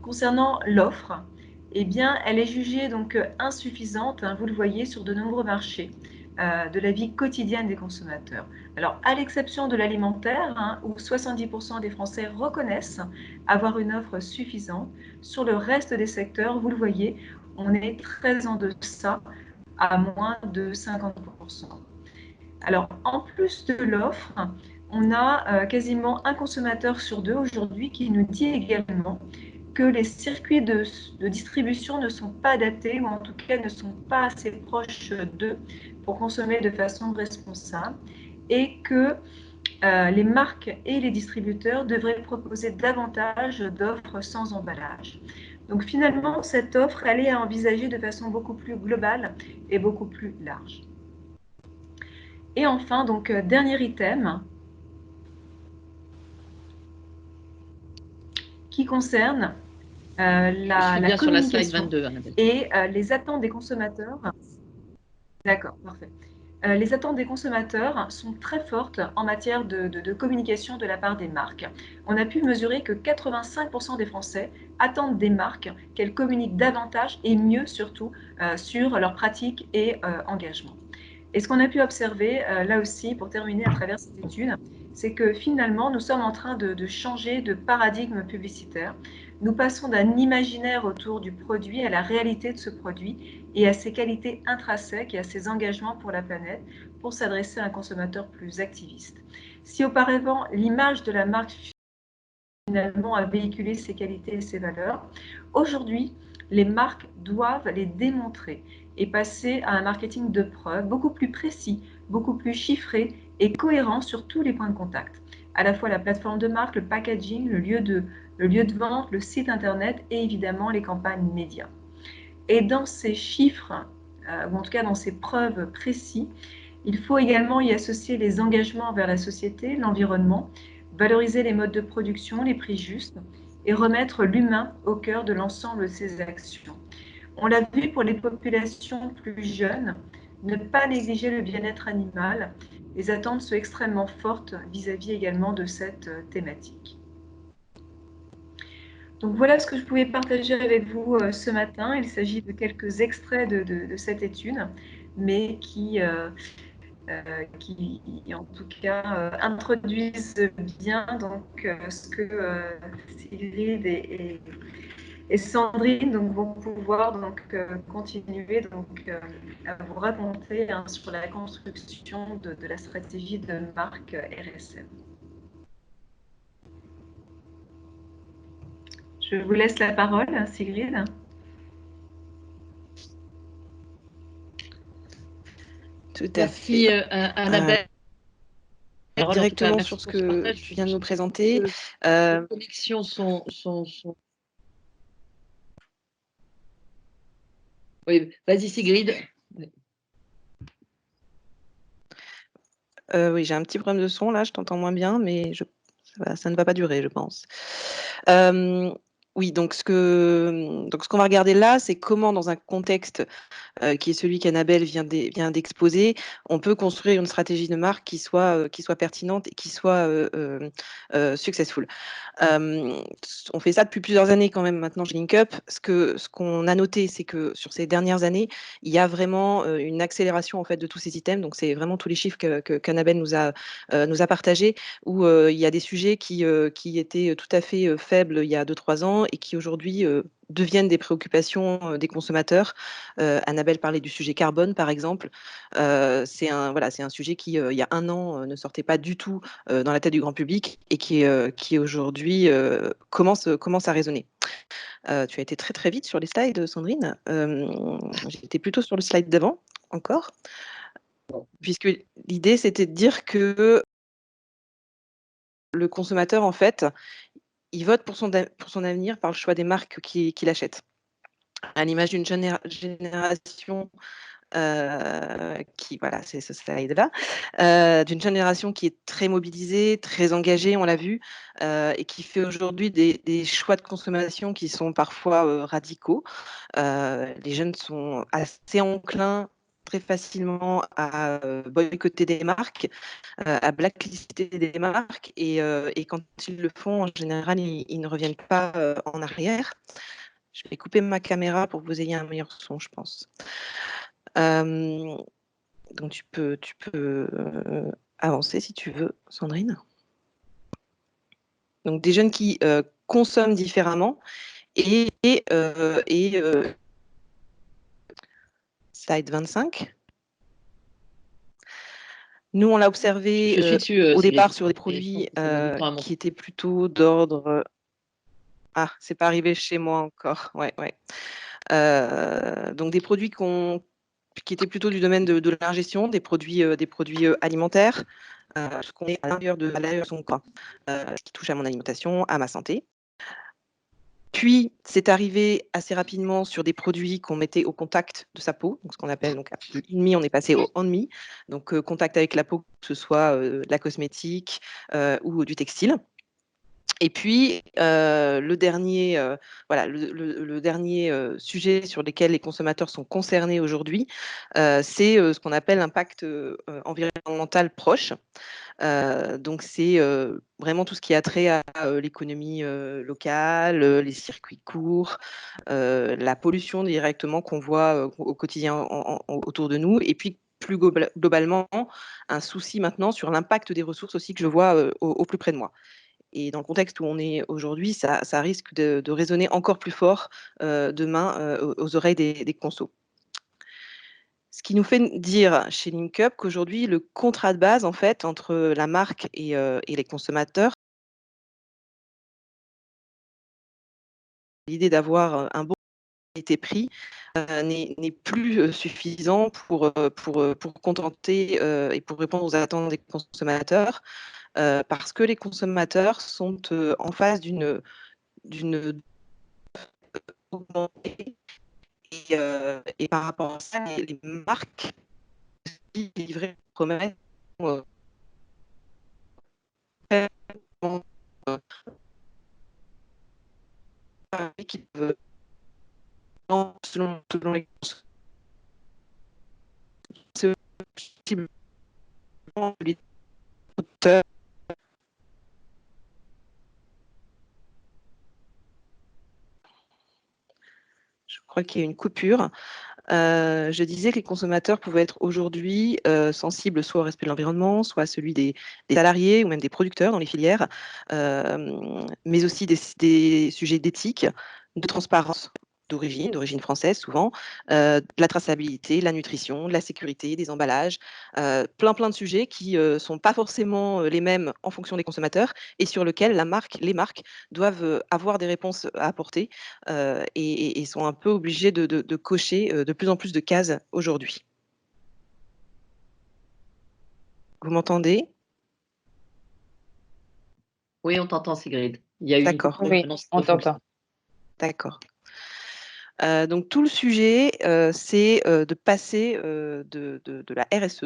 Concernant l'offre, eh bien, elle est jugée donc insuffisante, vous le voyez, sur de nombreux marchés de la vie quotidienne des consommateurs. Alors, à l'exception de l'alimentaire, où 70% des Français reconnaissent avoir une offre suffisante, sur le reste des secteurs, vous le voyez, on est très en deçà, à moins de 50%. Alors, en plus de l'offre, on a quasiment un consommateur sur 2 aujourd'hui qui nous dit également que les circuits de distribution ne sont pas adaptés ou en tout cas ne sont pas assez proches d'eux pour consommer de façon responsable et que les marques et les distributeurs devraient proposer davantage d'offres sans emballage. Donc finalement, cette offre, elle est à envisager de façon beaucoup plus globale et beaucoup plus large. Et enfin, donc, dernier item qui concerne la sur la slide communication 22, Annabelle. et les attentes des consommateurs. D'accord, parfait. les attentes des consommateurs sont très fortes en matière de communication de la part des marques. On a pu mesurer que 85% des Français attendent des marques qu'elles communiquent davantage et mieux surtout sur leurs pratiques et engagements. Et ce qu'on a pu observer, là aussi, pour terminer à travers cette étude, c'est que finalement, nous sommes en train de changer de paradigme publicitaire. Nous passons d'un imaginaire autour du produit à la réalité de ce produit et à ses qualités intrinsèques et à ses engagements pour la planète pour s'adresser à un consommateur plus activiste. Si auparavant, l'image de la marque finalement a véhiculé ses qualités et ses valeurs, aujourd'hui, les marques doivent les démontrer et passer à un marketing de preuve beaucoup plus précis, beaucoup plus chiffré et cohérent sur tous les points de contact. À la fois la plateforme de marque, le packaging, le lieu de vente, le site internet et évidemment les campagnes médias. Et dans ces chiffres, ou en tout cas dans ces preuves précises, il faut également y associer les engagements envers la société, l'environnement, valoriser les modes de production, les prix justes et remettre l'humain au cœur de l'ensemble de ces actions. On l'a vu pour les populations plus jeunes, ne pas négliger le bien-être animal. Les attentes sont extrêmement fortes vis-à-vis également de cette thématique. Donc voilà ce que je pouvais partager avec vous ce matin. Il s'agit de quelques extraits de cette étude, mais qui en tout cas introduisent bien donc, ce que Sigrid et Sandrine donc, vont pouvoir donc, continuer donc, à vous raconter hein, sur la construction de la stratégie de marque RSM. Je vous laisse la parole, Sigrid. Tout à Merci fait. Annabelle. Directement sur ce que tu viens de nous présenter. Les connexions sont... Oui, vas-y Sigrid. Oui, j'ai un petit problème de son là, je t'entends moins bien, mais ça ne va pas durer, je pense. Oui, donc ce qu'on va regarder là, c'est comment dans un contexte qui est celui qu'Annabelle vient d'exposer, on peut construire une stratégie de marque qui soit pertinente et qui soit successful. On fait ça depuis plusieurs années quand même maintenant chez LinkUp. Ce qu'on a noté, c'est que sur ces dernières années, il y a vraiment une accélération en fait de tous ces items. Donc c'est vraiment tous les chiffres qu'Annabelle nous a partagés, où il y a des sujets qui étaient tout à fait faibles il y a 2-3 ans et qui aujourd'hui deviennent des préoccupations des consommateurs. Annabelle parlait du sujet carbone, par exemple. C'est un sujet qui, il y a 1 an, ne sortait pas du tout dans la tête du grand public et qui aujourd'hui commence à résonner. Tu as été très très vite sur les slides, Sandrine. J'étais plutôt sur le slide d'avant encore, puisque l'idée c'était de dire que le consommateur, en fait, il vote pour son avenir par le choix des marques qu'il achète. À l'image d'une génération voilà, c'est ce slide-là, d'une génération qui est très mobilisée, très engagée, on l'a vu, et qui fait aujourd'hui des choix de consommation qui sont parfois radicaux. Les jeunes sont assez enclins très facilement à boycotter des marques, à blacklister des marques, et quand ils le font, en général, ils ne reviennent pas en arrière. Je vais couper ma caméra pour que vous ayez un meilleur son, je pense. Donc tu peux avancer si tu veux, Sandrine. Donc des jeunes qui consomment différemment et slide 25. Nous, on l'a observé au départ sur des produits qui étaient plutôt d'ordre... Ah, c'est pas arrivé chez moi encore. Ouais. Donc des produits qui étaient plutôt du domaine de l'ingestion, des produits alimentaires, ce qu'on est à l'intérieur de son corps, ce qui touche à mon alimentation, à ma santé. Puis, c'est arrivé assez rapidement sur des produits qu'on mettait au contact de sa peau, donc ce qu'on appelle donc in me, on est passé au on me, donc contact avec la peau, que ce soit de la cosmétique ou du textile. Et puis, le dernier, voilà, le dernier sujet sur lequel les consommateurs sont concernés aujourd'hui, c'est ce qu'on appelle l'impact environnemental proche. Donc, c'est vraiment tout ce qui a trait à l'économie locale, les circuits courts, la pollution directement qu'on voit au quotidien autour de nous. Et puis, plus globalement, un souci maintenant sur l'impact des ressources aussi que je vois au plus près de moi. Et dans le contexte où on est aujourd'hui, ça risque de résonner encore plus fort demain aux oreilles des consos. Ce qui nous fait dire chez LinkUp qu'aujourd'hui, le contrat de base, en fait, entre la marque et les consommateurs, l'idée d'avoir un bon qualité-prix n'est plus suffisant pour contenter et pour répondre aux attentes des consommateurs, parce que les consommateurs sont en face d'une augmentée et par rapport à ça, les marques qui livraient promesses vraiment, qui peuvent selon les les auteurs. Je crois qu'il y a une coupure. Je disais que les consommateurs pouvaient être aujourd'hui sensibles soit au respect de l'environnement, soit à celui des salariés ou même des producteurs dans les filières, mais aussi des sujets d'éthique, de transparence d'origine française souvent, de la traçabilité, la nutrition, de la sécurité, des emballages, plein de sujets qui sont pas forcément les mêmes en fonction des consommateurs et sur lesquels les marques doivent avoir des réponses à apporter et sont un peu obligés de cocher de plus en plus de cases aujourd'hui. Vous m'entendez? Oui, on t'entend, Sigrid. Il y a eu une D'accord. coupure, Oui, maintenant, ça on refonctionne. t'entend. D'accord. Donc tout le sujet, c'est de passer de la RSE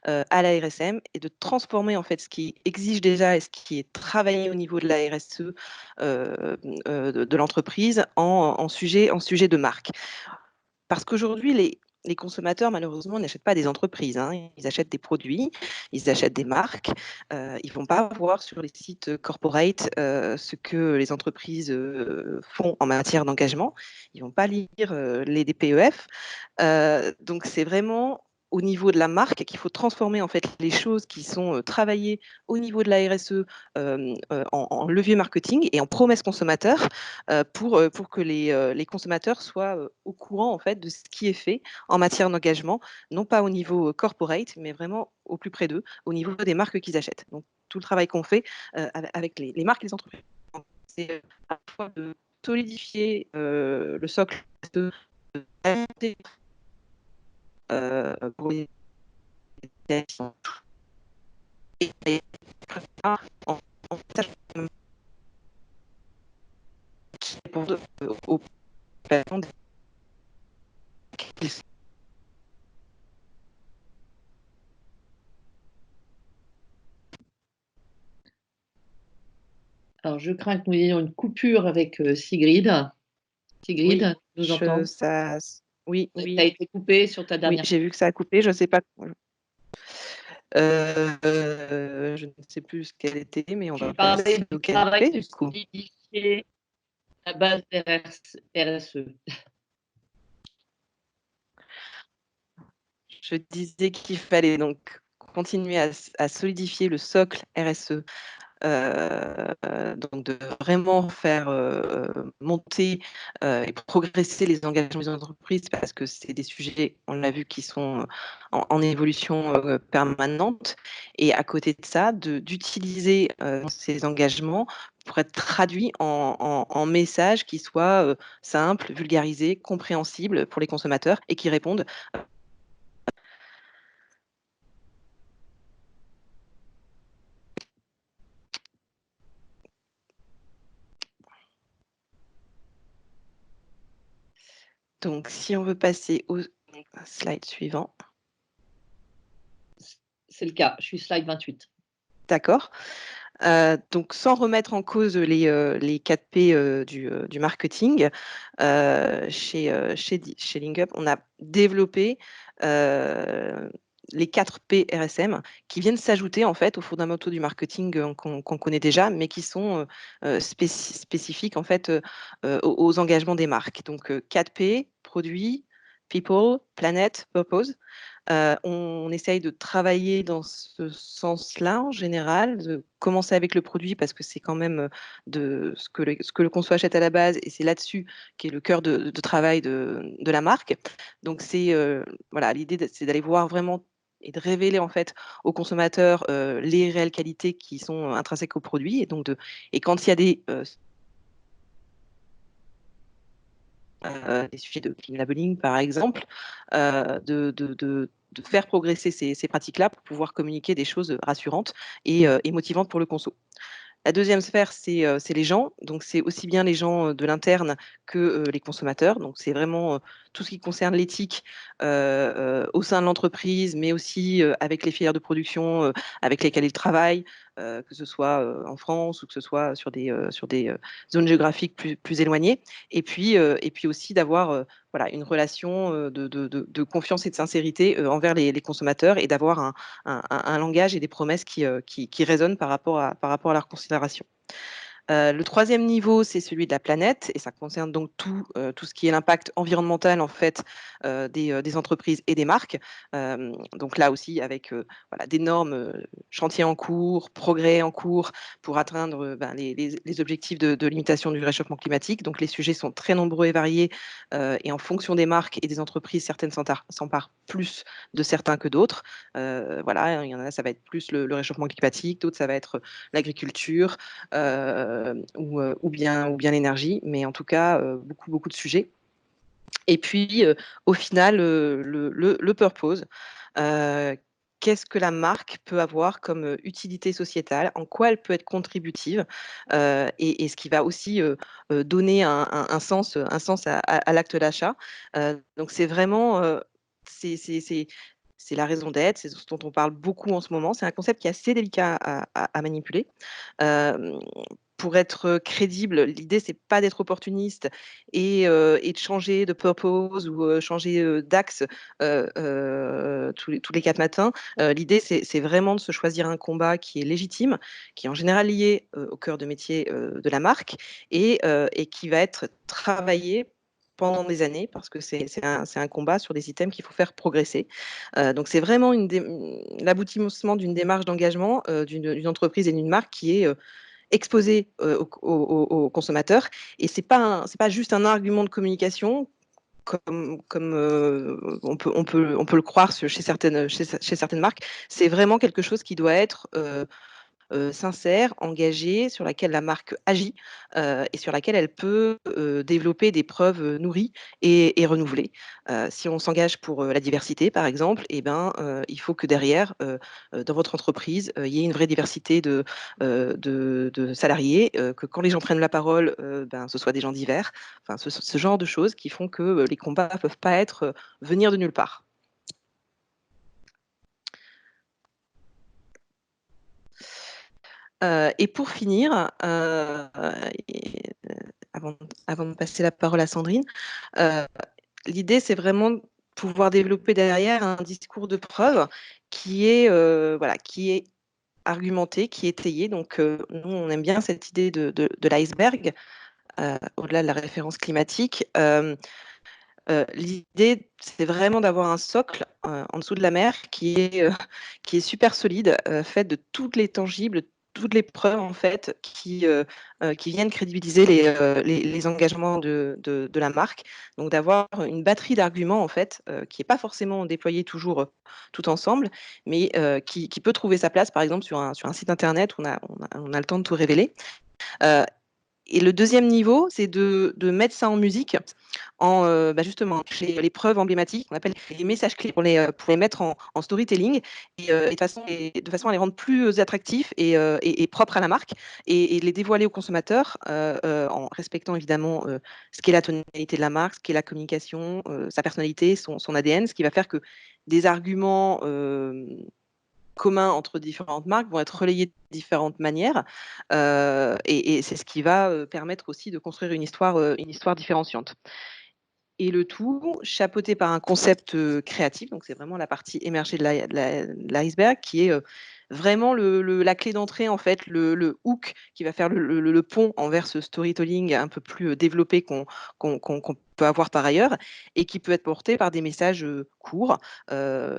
à la RSM et de transformer en fait ce qui exige déjà et ce qui est travaillé au niveau de la RSE de l'entreprise en sujet de marque. Parce qu'aujourd'hui, les consommateurs, malheureusement, n'achètent pas des entreprises, hein. Ils achètent des produits, ils achètent des marques. Ils ne vont pas voir sur les sites corporate ce que les entreprises font en matière d'engagement. Ils ne vont pas lire les DPEF. Donc, c'est vraiment au niveau de la marque qu'il faut transformer en fait les choses qui sont travaillées au niveau de la RSE en levier marketing et en promesse consommateur pour que les consommateurs soient au courant en fait de ce qui est fait en matière d'engagement, non pas au niveau corporate, mais vraiment au plus près d'eux, au niveau des marques qu'ils achètent. Donc tout le travail qu'on fait avec les marques et les entreprises, c'est à la fois de solidifier le socle de qualité pour les directions et en message qui répondent aux personnes. Alors, je crains que nous ayons une coupure avec Sigrid. Sigrid, Oui, tu nous entends? oui, Tu as oui, été coupée sur ta oui, dernière. j'ai vu que ça a coupé, je ne sais pas. Je ne sais plus ce qu'elle était, mais on Tu va parlais passer du au travail canapé de du coup. solidifier la base RSE. Je disais qu'il fallait donc continuer à solidifier le socle RSE, donc de vraiment faire monter et progresser les engagements des entreprises parce que c'est des sujets, on l'a vu, qui sont en évolution permanente. Et à côté de ça, d'utiliser ces engagements pour être traduits en messages qui soient simples, vulgarisés, compréhensibles pour les consommateurs et qui répondent. Donc, si on veut passer au slide suivant. C'est le cas, je suis slide 28. D'accord. Donc, sans remettre en cause les 4 P du marketing, chez LinkUp, on a développé les 4 P RSM qui viennent s'ajouter en fait aux fondamentaux du marketing qu'on connaît déjà, mais qui sont spécifiques en fait aux engagements des marques. Donc 4 P, produit, people, planet, purpose. On essaye de travailler dans ce sens-là en général, de commencer avec le produit parce que c'est quand même de ce que le conso achète à la base et c'est là-dessus qui est le cœur de travail de la marque. Donc c'est voilà, l'idée c'est d'aller voir vraiment et de révéler en fait aux consommateurs les réelles qualités qui sont intrinsèques au produit et quand il y a des sujets de clean labeling par exemple, de faire progresser ces pratiques-là pour pouvoir communiquer des choses rassurantes et motivantes pour le conso. La deuxième sphère, c'est les gens. Donc, c'est aussi bien les gens de l'interne que les consommateurs. Donc, c'est vraiment tout ce qui concerne l'éthique au sein de l'entreprise, mais aussi avec les filières de production avec lesquelles ils travaillent, que ce soit en France ou que ce soit sur des zones géographiques plus éloignées. Et puis aussi d'avoir voilà, une relation de confiance et de sincérité envers les consommateurs et d'avoir un langage et des promesses qui résonnent par rapport à leur considération. Le troisième niveau, c'est celui de la planète et ça concerne donc tout ce qui est l'impact environnemental en fait des entreprises et des marques. Donc là aussi avec voilà, des normes, chantiers en cours, progrès en cours pour atteindre les objectifs de limitation du réchauffement climatique. Donc les sujets sont très nombreux et variés et en fonction des marques et des entreprises, certaines s'emparent plus de certains que d'autres. Voilà, il y en a, ça va être plus le réchauffement climatique, d'autres ça va être l'agriculture ou bien l'énergie, mais en tout cas, beaucoup de sujets. Et puis, au final, le purpose. Qu'est-ce que la marque peut avoir comme utilité sociétale, en quoi elle peut être contributive, et ce qui va aussi donner un sens à l'acte d'achat. Donc c'est vraiment, c'est c'est c'est c'est la raison d'être, c'est ce dont on parle beaucoup en ce moment. C'est un concept qui est assez délicat à manipuler. Hem, pour être crédible, l'idée, c'est pas d'être opportuniste et de changer de purpose ou changer d'axe tous les 4 matins. L'idée, c'est vraiment de se choisir un combat qui est légitime, qui est en général lié au cœur de métier de la marque et qui va être travaillé pendant des années parce que c'est un combat sur des items qu'il faut faire progresser. Donc c'est vraiment l'aboutissement d'une démarche d'engagement d'une entreprise et d'une marque qui est exposée aux consommateurs. Et c'est pas juste un argument de communication comme on peut le croire chez certaines marques. C'est vraiment quelque chose qui doit être sincère, engagée, sur laquelle la marque agit et sur laquelle elle peut développer des preuves nourries et renouvelées. Si on s'engage pour la diversité, par exemple, eh ben, il faut que derrière, dans votre entreprise, il y ait une vraie diversité de salariés, que quand les gens prennent la parole, ben, ce soit des gens divers. Enfin, ce genre de choses qui font que les combats ne peuvent pas venir de nulle part. Et pour finir, avant de passer la parole à Sandrine, l'idée, c'est vraiment de pouvoir développer derrière un discours de preuve qui est argumenté, qui est étayé. Donc, nous, on aime bien cette idée de l'iceberg, au-delà de la référence climatique. L'idée, c'est vraiment d'avoir un socle en dessous de la mer qui est super solide, fait de toutes les tangibles, toutes les preuves en fait qui viennent crédibiliser les engagements de la marque. Donc d'avoir une batterie d'arguments en fait qui est pas forcément déployée toujours tout ensemble, mais qui peut trouver sa place par exemple sur un site internet où on a le temps de tout révéler. Et le deuxième niveau, c'est de mettre ça en musique, justement, chez les preuves emblématiques, on appelle les messages clés pour les mettre en storytelling et de façon à les rendre plus attractifs et propres à la marque et les dévoiler aux consommateurs en respectant évidemment ce qu'est la tonalité de la marque, ce qu'est la communication, sa personnalité, son ADN, ce qui va faire que des arguments communs entre différentes marques vont être relayés de différentes manières, et c'est ce qui va permettre aussi de construire une histoire différenciante. Et le tout chapeauté par un concept créatif, donc c'est vraiment la partie émergée de l'iceberg qui est vraiment la clé d'entrée, en fait, le hook qui va faire le pont envers ce storytelling un peu plus développé qu'on peut avoir par ailleurs, et qui peut être porté par des messages courts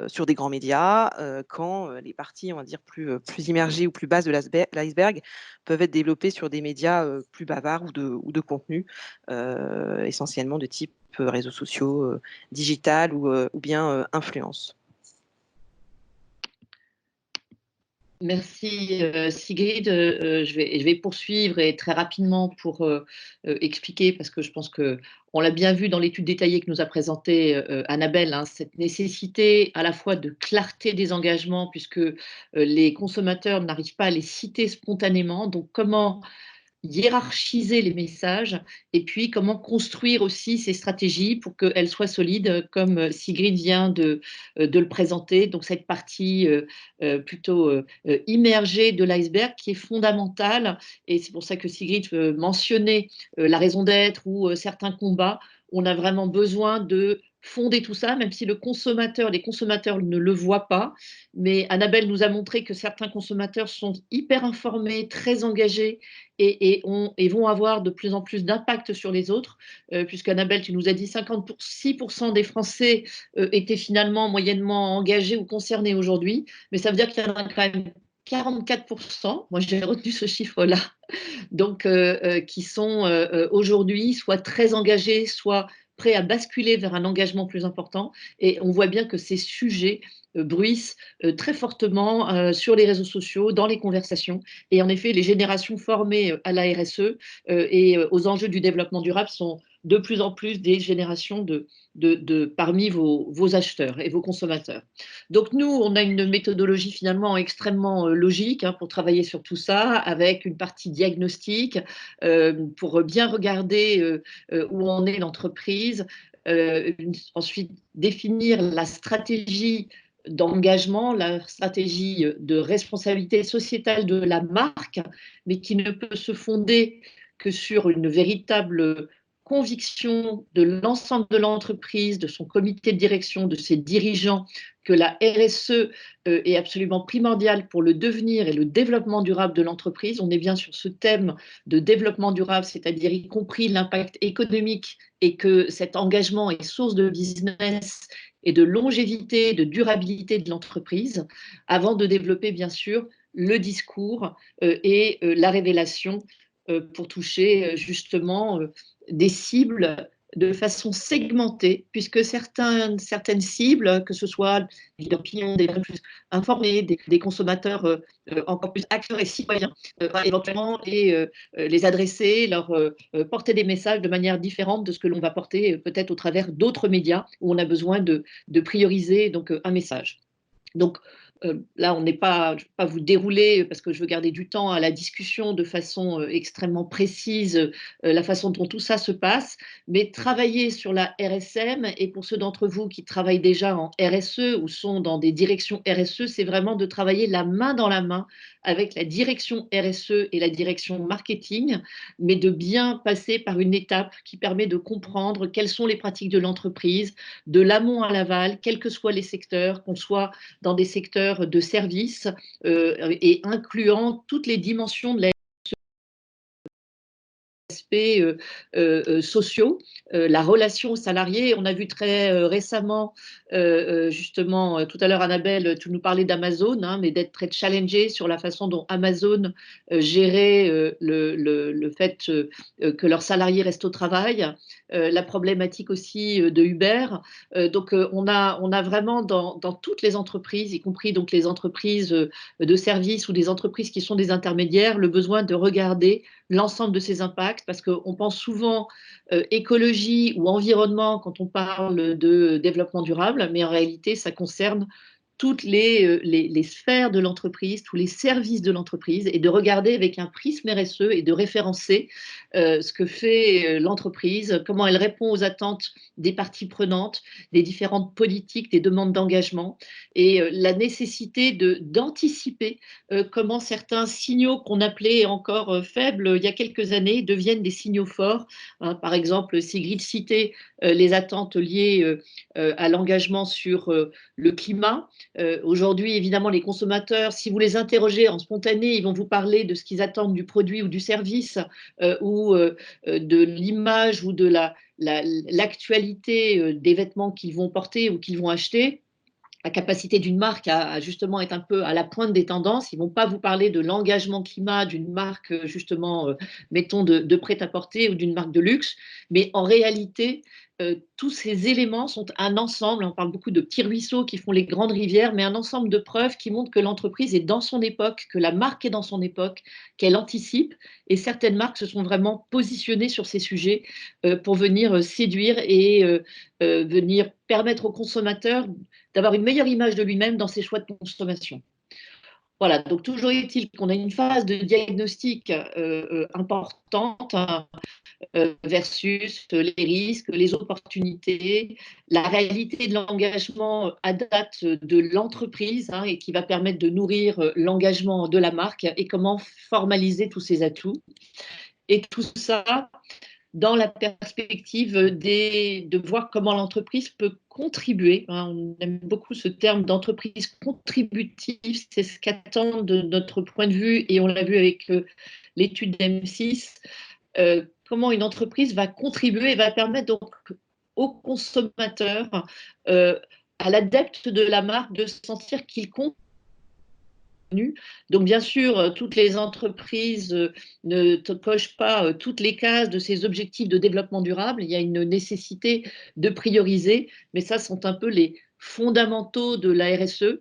sur des grands médias, quand les parties, on va dire, plus immergées ou plus basses de l'iceberg peuvent être développées sur des médias plus bavards ou de contenu, essentiellement de type réseaux sociaux, digital ou bien influence. Merci Sigrid. Je vais poursuivre et très rapidement pour expliquer, parce que je pense qu'on l'a bien vu dans l'étude détaillée que nous a présentée Annabelle, hein, cette nécessité à la fois de clarté des engagements, puisque les consommateurs n'arrivent pas à les citer spontanément. Donc comment hiérarchiser les messages et puis comment construire aussi ces stratégies pour qu'elles soient solides, comme Sigrid vient de le présenter. Donc cette partie plutôt immergée de l'iceberg qui est fondamentale, et c'est pour ça que Sigrid mentionnait la raison d'être ou certains combats. On a vraiment besoin de fonder tout ça, même si les consommateurs ne le voient pas. Mais Annabelle nous a montré que certains consommateurs sont hyper informés, très engagés, et vont avoir de plus en plus d'impact sur les autres, puisqu'Annabelle, tu nous as dit 56% des Français étaient finalement moyennement engagés ou concernés aujourd'hui, mais ça veut dire qu'il y en a quand même 44%, moi j'ai retenu ce chiffre-là, donc qui sont aujourd'hui soit très engagés, soit prêts à basculer vers un engagement plus important. Et on voit bien que ces sujets bruissent très fortement sur les réseaux sociaux, dans les conversations. Et en effet, les générations formées à la RSE et aux enjeux du développement durable sont de plus en plus des générations parmi vos acheteurs et vos consommateurs. Donc nous, on a une méthodologie finalement extrêmement logique, hein, pour travailler sur tout ça, avec une partie diagnostique, pour bien regarder où en est l'entreprise, ensuite définir la stratégie d'engagement, la stratégie de responsabilité sociétale de la marque, mais qui ne peut se fonder que sur une véritable conviction de l'ensemble de l'entreprise, de son comité de direction, de ses dirigeants, que la RSE est absolument primordiale pour le devenir et le développement durable de l'entreprise. On est bien sur ce thème de développement durable, c'est-à-dire y compris l'impact économique, et que cet engagement est source de business et de longévité, de durabilité de l'entreprise, avant de développer bien sûr le discours et la révélation pour toucher justement des cibles de façon segmentée, puisque certaines cibles, que ce soit des opinions des plus informés, des consommateurs encore plus acteurs et citoyens, éventuellement les adresser, leur porter des messages de manière différente de ce que l'on va porter peut-être au travers d'autres médias où on a besoin de prioriser donc, un message. Donc là, je ne vais pas vous dérouler, parce que je veux garder du temps à la discussion de façon extrêmement précise, la façon dont tout ça se passe, mais travailler sur la RSM, et pour ceux d'entre vous qui travaillent déjà en RSE ou sont dans des directions RSE, c'est vraiment de travailler la main dans la main avec la direction RSE et la direction marketing, mais de bien passer par une étape qui permet de comprendre quelles sont les pratiques de l'entreprise, de l'amont à l'aval, quels que soient les secteurs, qu'on soit dans des secteurs de services et incluant toutes les dimensions de la aspects sociaux, la relation aux salariés. On a vu très récemment, justement, tout à l'heure, Annabelle, tu nous parlais d'Amazon, hein, mais d'être très challengé sur la façon dont Amazon gérait le fait que leurs salariés restent au travail, la problématique aussi de Uber. Donc, on a vraiment dans toutes les entreprises, y compris donc les entreprises de services ou des entreprises qui sont des intermédiaires, le besoin de regarder l'ensemble de ces impacts, parce qu'on pense souvent écologie ou environnement quand on parle de développement durable, mais en réalité, ça concerne toutes les sphères de l'entreprise, tous les services de l'entreprise, et de regarder avec un prisme RSE et de référencer ce que fait l'entreprise, comment elle répond aux attentes des parties prenantes, des différentes politiques, des demandes d'engagement, et la nécessité d'anticiper comment certains signaux qu'on appelait encore faibles il y a quelques années deviennent des signaux forts. Hein, par exemple, Sigrid citait les attentes liées à l'engagement sur le climat. Aujourd'hui, évidemment, les consommateurs, si vous les interrogez en spontané, ils vont vous parler de ce qu'ils attendent du produit ou du service, ou de l'image ou de l'actualité des vêtements qu'ils vont porter ou qu'ils vont acheter. La capacité d'une marque à justement être un peu à la pointe des tendances. Ils ne vont pas vous parler de l'engagement climat d'une marque, justement, mettons, de prêt-à-porter ou d'une marque de luxe. Mais en réalité, tous ces éléments sont un ensemble. On parle beaucoup de petits ruisseaux qui font les grandes rivières, mais un ensemble de preuves qui montrent que l'entreprise est dans son époque, que la marque est dans son époque, qu'elle anticipe. Et certaines marques se sont vraiment positionnées sur ces sujets pour venir séduire et venir permettre aux consommateurs d'avoir une meilleure image de lui-même dans ses choix de consommation. Voilà, donc toujours est-il qu'on a une phase de diagnostic importante versus les risques, les opportunités, la réalité de l'engagement à date de l'entreprise, hein, et qui va permettre de nourrir l'engagement de la marque et comment formaliser tous ces atouts. Et tout ça dans la perspective de voir comment l'entreprise peut contribuer. Hein, on aime beaucoup ce terme d'entreprise contributive, c'est ce qu'attend de notre point de vue, et on l'a vu avec l'étude d'M6, comment une entreprise va contribuer et va permettre donc aux consommateurs, à l'adepte de la marque, de sentir qu'il compte. Donc, bien sûr, toutes les entreprises ne cochent pas toutes les cases de ces objectifs de développement durable. Il y a une nécessité de prioriser, mais ça sont un peu les fondamentaux de la RSE.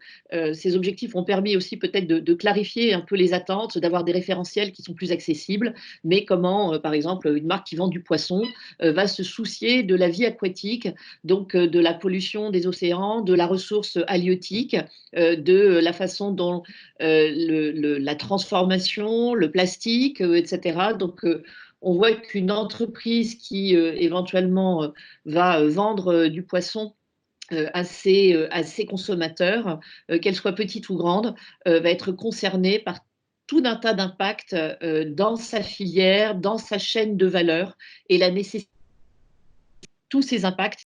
Ces objectifs ont permis aussi peut-être de clarifier un peu les attentes, d'avoir des référentiels qui sont plus accessibles, mais comment, par exemple, une marque qui vend du poisson va se soucier de la vie aquatique, donc de la pollution des océans, de la ressource halieutique, de la façon dont la transformation, le plastique, etc. Donc, on voit qu'une entreprise qui éventuellement va vendre du poisson à ses consommateurs, qu'elle soit petite ou grande, va être concernée par tout un tas d'impacts dans sa filière, dans sa chaîne de valeur, et la nécessité de tous ces impacts.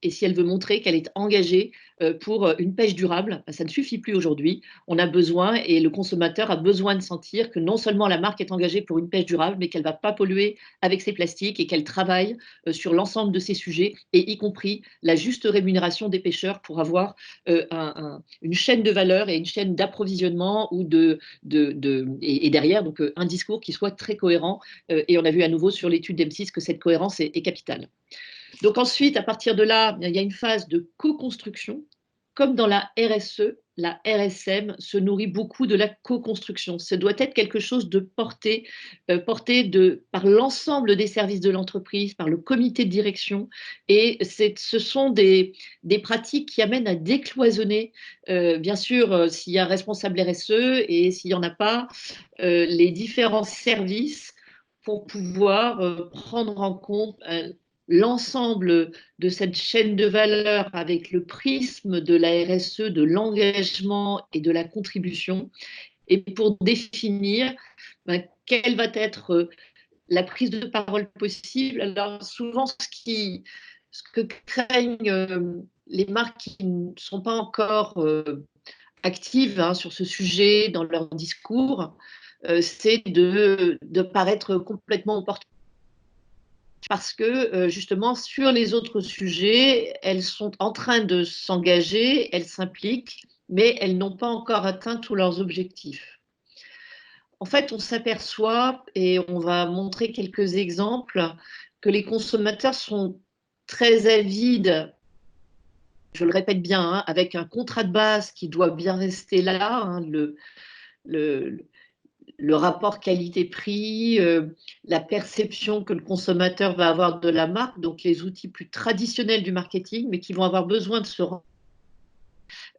Et si elle veut montrer qu'elle est engagée pour une pêche durable, ça ne suffit plus aujourd'hui. On a besoin, et le consommateur a besoin de sentir que non seulement la marque est engagée pour une pêche durable, mais qu'elle ne va pas polluer avec ses plastiques, et qu'elle travaille sur l'ensemble de ces sujets, et y compris la juste rémunération des pêcheurs pour avoir une chaîne de valeur et une chaîne d'approvisionnement et derrière donc un discours qui soit très cohérent. Et on a vu à nouveau sur l'étude d'M6 que cette cohérence est capitale. Donc ensuite, à partir de là, il y a une phase de co-construction. Comme dans la RSE, la RSM se nourrit beaucoup de la co-construction. Ce doit être quelque chose de porté par l'ensemble des services de l'entreprise, par le comité de direction. Et ce sont des pratiques qui amènent à décloisonner, bien sûr, s'il y a un responsable RSE et s'il n'y en a pas, les différents services pour pouvoir prendre en compte l'ensemble de cette chaîne de valeur avec le prisme de la RSE, de l'engagement et de la contribution, et pour définir quelle va être la prise de parole possible. Alors souvent, ce que craignent les marques qui ne sont pas encore actives sur ce sujet dans leur discours, c'est de paraître complètement opportuniste, parce que justement, sur les autres sujets, elles sont en train de s'engager, elles s'impliquent, mais elles n'ont pas encore atteint tous leurs objectifs. En fait, on s'aperçoit, et on va montrer quelques exemples, que les consommateurs sont très avides, je le répète bien, avec un contrat de base qui doit bien rester là, le rapport qualité-prix, la perception que le consommateur va avoir de la marque, donc les outils plus traditionnels du marketing, mais qui vont avoir besoin de se rendre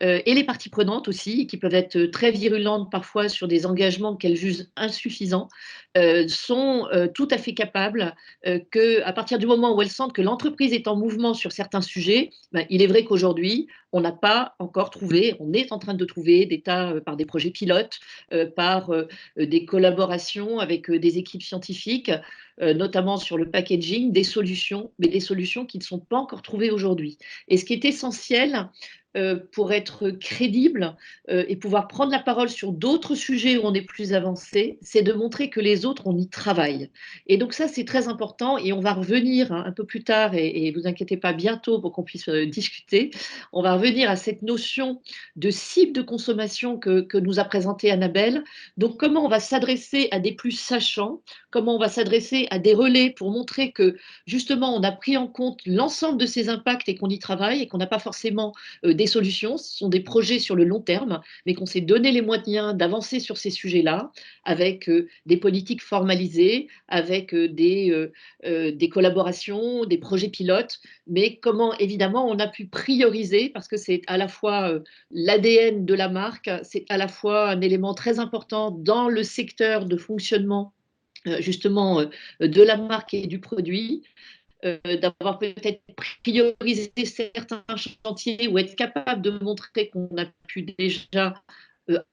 et les parties prenantes aussi, qui peuvent être très virulentes parfois sur des engagements qu'elles jugent insuffisants, sont tout à fait capables qu'à partir du moment où elles sentent que l'entreprise est en mouvement sur certains sujets, ben, il est vrai qu'aujourd'hui, on n'a pas encore trouvé, on est en train de trouver des tas par des projets pilotes, par des collaborations avec des équipes scientifiques, notamment sur le packaging, des solutions, mais des solutions qui ne sont pas encore trouvées aujourd'hui. Et ce qui est essentiel pour être crédible et pouvoir prendre la parole sur d'autres sujets où on est plus avancé, c'est de montrer que les autres, on y travaille. Et donc ça, c'est très important et on va revenir un peu plus tard, et vous inquiétez pas, bientôt pour qu'on puisse discuter, on va revenir à cette notion de cible de consommation que nous a présentée Annabelle. Donc comment on va s'adresser à des plus sachants, comment on va s'adresser à des relais pour montrer que justement on a pris en compte l'ensemble de ces impacts et qu'on y travaille et qu'on n'a pas forcément des solutions, ce sont des projets sur le long terme, mais qu'on s'est donné les moyens d'avancer sur ces sujets-là avec des politiques formalisées, avec des collaborations, des projets pilotes, mais comment évidemment on a pu prioriser, parce que c'est à la fois l'ADN de la marque, c'est à la fois un élément très important dans le secteur de fonctionnement justement de la marque et du produit, d'avoir peut-être priorisé certains chantiers ou être capable de montrer qu'on a pu déjà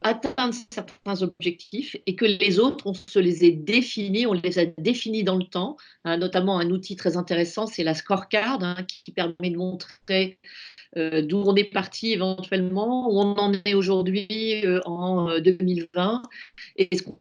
atteindre certains objectifs et que les autres, on se les a définis, on les a définis dans le temps, hein, notamment un outil très intéressant, c'est la scorecard, hein, qui permet de montrer d'où on est parti éventuellement, où on en est aujourd'hui en 2020 et ce qu'on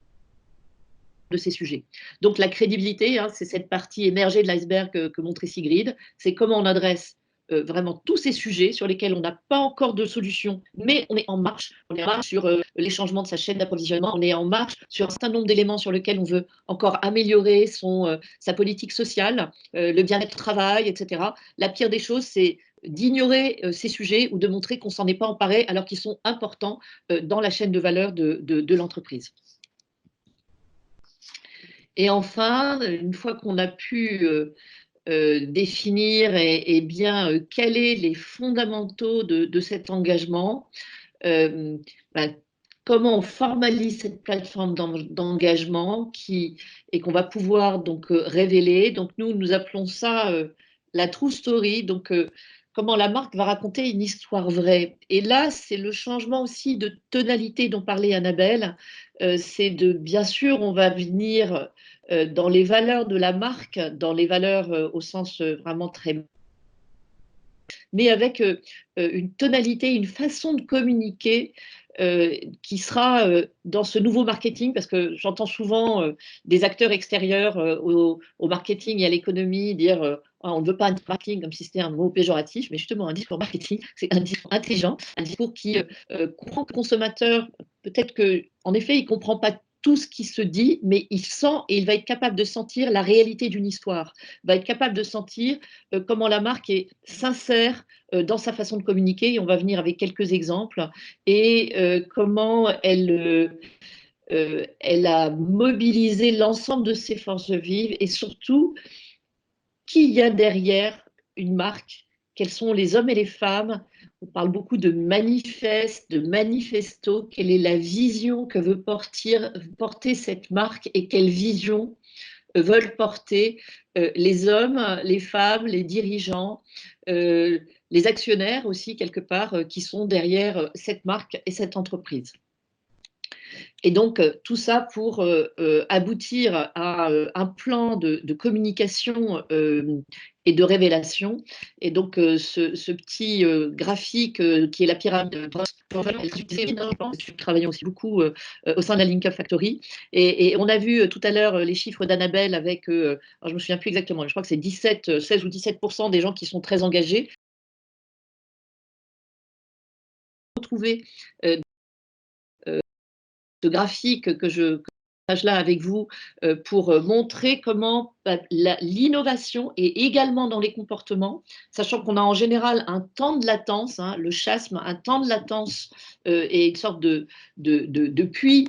de ces sujets. Donc la crédibilité, hein, c'est cette partie émergée de l'iceberg que montrait Sigrid, c'est comment on adresse vraiment tous ces sujets sur lesquels on n'a pas encore de solution, mais on est en marche. On est en marche sur les changements de sa chaîne d'approvisionnement, on est en marche sur un certain nombre d'éléments sur lesquels on veut encore améliorer sa politique sociale, le bien-être au travail, etc. La pire des choses, c'est d'ignorer ces sujets ou de montrer qu'on ne s'en est pas emparé alors qu'ils sont importants dans la chaîne de valeur de l'entreprise. Et enfin, une fois qu'on a pu définir et bien caler les fondamentaux de cet engagement, ben, comment on formalise cette plateforme d'engagement et qu'on va pouvoir donc révéler. Donc nous appelons ça la true story. Donc comment la marque va raconter une histoire vraie. Et là, c'est le changement aussi de tonalité dont parlait Annabelle. C'est bien sûr, on va venir dans les valeurs de la marque, dans les valeurs au sens vraiment très, mais avec une tonalité, une façon de communiquer qui sera dans ce nouveau marketing, parce que j'entends souvent des acteurs extérieurs au marketing et à l'économie dire ah, on ne veut pas un discours marketing comme si c'était un mot péjoratif, mais justement un discours marketing, c'est un discours intelligent, un discours qui comprend le consommateur, peut-être qu'en effet, il ne comprend pas tout ce qui se dit, mais il sent et il va être capable de sentir la réalité d'une histoire, va être capable de sentir comment la marque est sincère dans sa façon de communiquer, et on va venir avec quelques exemples, et comment elle a mobilisé l'ensemble de ses forces vives, et surtout, qui y a derrière une marque, quels sont les hommes et les femmes. On parle beaucoup de manifeste, de manifesto, quelle est la vision que veut porter cette marque et quelle vision veulent porter les hommes, les femmes, les dirigeants, les actionnaires aussi quelque part qui sont derrière cette marque et cette entreprise. Et donc tout ça pour aboutir à un plan de communication et de révélation. Et donc ce petit graphique qui est la pyramide, je travaille aussi beaucoup au sein de la Link Up Factory. Et on a vu tout à l'heure les chiffres d'Annabelle avec, alors je ne me souviens plus exactement, je crois que c'est 16 ou 17% des gens qui sont très engagés. Retrouver ce graphique que je partage là avec vous pour montrer comment l'innovation et également dans les comportements, sachant qu'on a en général un temps de latence, hein, le chasme, un temps de latence et une sorte de puits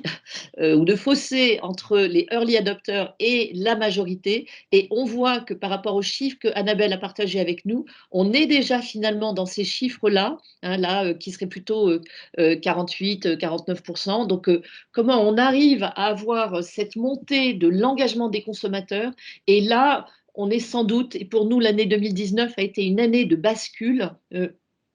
ou de fossé entre les early adopters et la majorité. Et on voit que par rapport aux chiffres que Annabelle a partagés avec nous, on est déjà finalement dans ces chiffres-là, hein, là, qui seraient plutôt 48, 49%. Donc, comment on arrive à avoir cette montée de l'engagement des consommateurs? Et là, on est sans doute, et pour nous, l'année 2019 a été une année de bascule,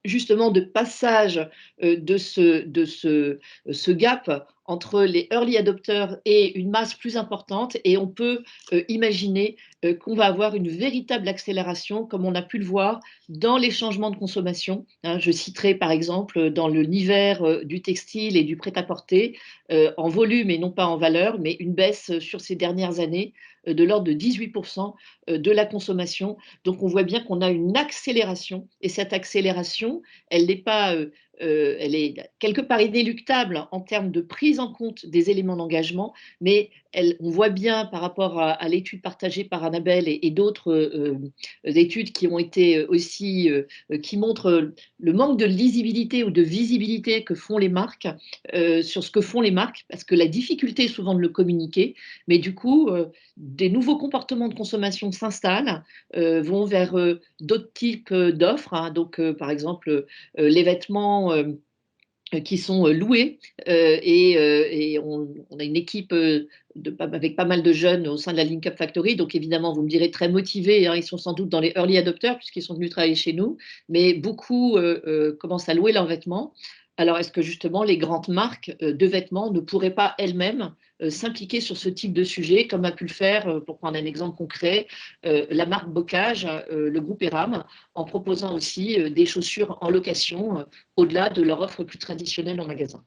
justement de passage de ce gap entre les early adopters et une masse plus importante, et on peut imaginer qu'on va avoir une véritable accélération, comme on a pu le voir dans les changements de consommation. Hein, je citerai par exemple dans l'univers du textile et du prêt-à-porter, en volume et non pas en valeur, mais une baisse sur ces dernières années de l'ordre de 18% de la consommation. Donc on voit bien qu'on a une accélération, et cette accélération, elle n'est pas elle est quelque part inéluctable en termes de prise en compte des éléments d'engagement, mais on voit bien par rapport à l'étude partagée par Annabelle et d'autres études qui ont été aussi, qui montrent le manque de lisibilité ou de visibilité que font les marques sur ce que font les marques, parce que la difficulté est souvent de le communiquer, mais du coup, des nouveaux comportements de consommation s'installent, vont vers d'autres types d'offres, hein, donc par exemple les vêtements qui sont loués et on a une équipe avec pas mal de jeunes au sein de la Link Up Factory, donc évidemment vous me direz très motivés, hein, ils sont sans doute dans les early adopters puisqu'ils sont venus travailler chez nous, mais beaucoup commencent à louer leurs vêtements. Alors est-ce que justement les grandes marques de vêtements ne pourraient pas elles-mêmes s'impliquer sur ce type de sujet, comme a pu le faire, pour prendre un exemple concret, la marque Bocage, le groupe Eram, en proposant aussi des chaussures en location au-delà de leur offre plus traditionnelle en magasin.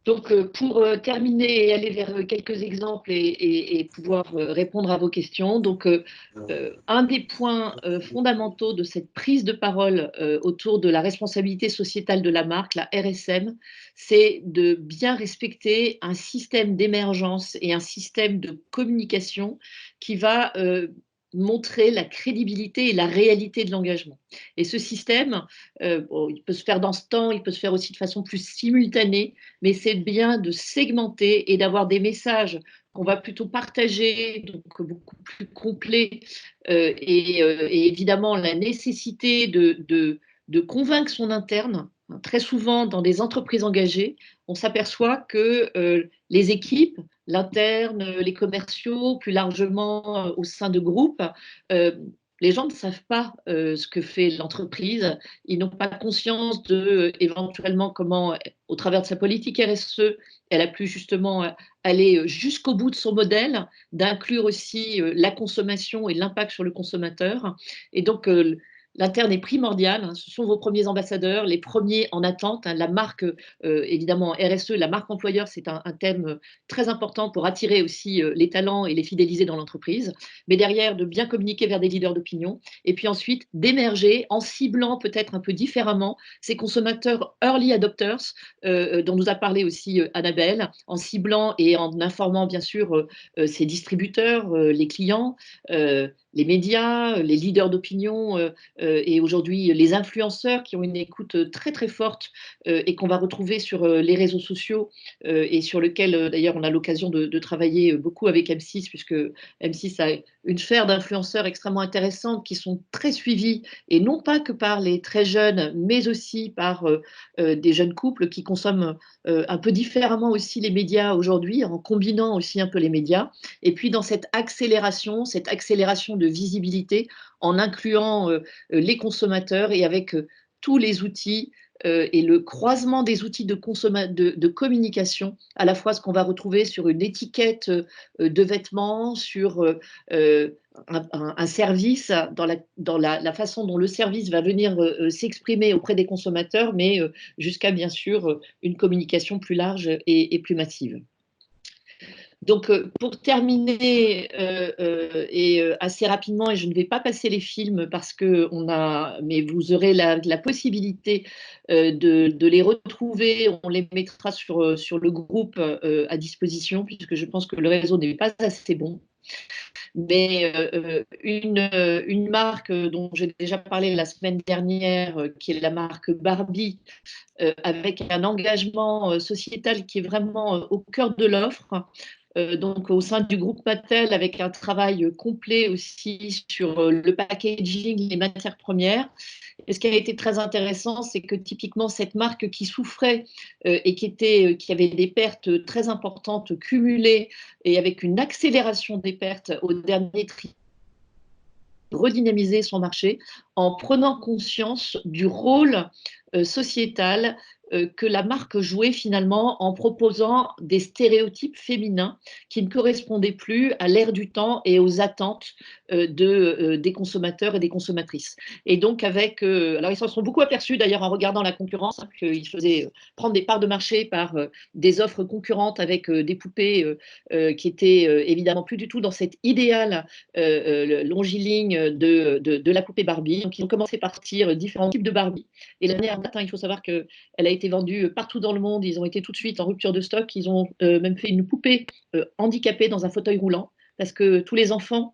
Donc, pour terminer et aller vers quelques exemples et pouvoir répondre à vos questions, donc, un des points fondamentaux de cette prise de parole autour de la responsabilité sociétale de la marque, la RSM, c'est de bien respecter un système d'émergence et un système de communication qui va montrer la crédibilité et la réalité de l'engagement. Et ce système, bon, il peut se faire dans ce temps, il peut se faire aussi de façon plus simultanée, mais c'est bien de segmenter et d'avoir des messages qu'on va plutôt partager, donc beaucoup plus complets, et évidemment la nécessité de convaincre son interne. Très souvent, dans des entreprises engagées, on s'aperçoit que les équipes, l'interne, les commerciaux, plus largement au sein de groupes, les gens ne savent pas ce que fait l'entreprise, ils n'ont pas conscience de éventuellement comment, au travers de sa politique RSE, elle a pu justement aller jusqu'au bout de son modèle, d'inclure aussi la consommation et l'impact sur le consommateur. Et donc, l'interne est primordial, hein, ce sont vos premiers ambassadeurs, les premiers en attente. Hein, la marque, évidemment, RSE, la marque employeur, c'est un thème très important pour attirer aussi les talents et les fidéliser dans l'entreprise. Mais derrière, de bien communiquer vers des leaders d'opinion. Et puis ensuite, d'émerger en ciblant peut-être un peu différemment ces consommateurs early adopters, dont nous a parlé aussi Annabelle, en ciblant et en informant bien sûr ces distributeurs, les clients, les médias, les leaders d'opinion et aujourd'hui les influenceurs qui ont une écoute très très forte et qu'on va retrouver sur les réseaux sociaux et sur lequel d'ailleurs on a l'occasion de travailler beaucoup avec M6 puisque M6 a une sphère d'influenceurs extrêmement intéressante qui sont très suivis et non pas que par les très jeunes mais aussi par des jeunes couples qui consomment un peu différemment aussi les médias aujourd'hui en combinant aussi un peu les médias et puis dans cette accélération de visibilité en incluant les consommateurs et avec tous les outils et le croisement des outils de communication, à la fois ce qu'on va retrouver sur une étiquette de vêtements, sur un service, dans la façon dont le service va venir s'exprimer auprès des consommateurs, mais jusqu'à bien sûr une communication plus large et plus massive. Donc, pour terminer, assez rapidement, et je ne vais pas passer les films parce que mais vous aurez la possibilité de les retrouver. On les mettra sur le groupe à disposition, puisque je pense que le réseau n'est pas assez bon. Mais une marque dont j'ai déjà parlé la semaine dernière, qui est la marque Barbie, avec un engagement sociétal qui est vraiment au cœur de l'offre. Donc au sein du groupe Mattel, avec un travail complet aussi sur le packaging, les matières premières. Et ce qui a été très intéressant, c'est que typiquement cette marque qui souffrait et qui avait des pertes très importantes cumulées et avec une accélération des pertes au dernier trimestre, redynamiser son marché en prenant conscience du rôle sociétal que la marque jouait finalement en proposant des stéréotypes féminins qui ne correspondaient plus à l'ère du temps et aux attentes des consommateurs et des consommatrices. Et donc alors ils s'en sont beaucoup aperçus d'ailleurs en regardant la concurrence, hein, qu'ils faisaient prendre des parts de marché par des offres concurrentes avec des poupées qui étaient évidemment plus du tout dans cet idéal longiligne de la poupée Barbie. Donc ils ont commencé par sortir différents types de Barbie. Et l'année dernière, il faut savoir qu'elle a été vendue partout dans le monde. Ils ont été tout de suite en rupture de stock. Ils ont même fait une poupée handicapée dans un fauteuil roulant. Parce que tous les enfants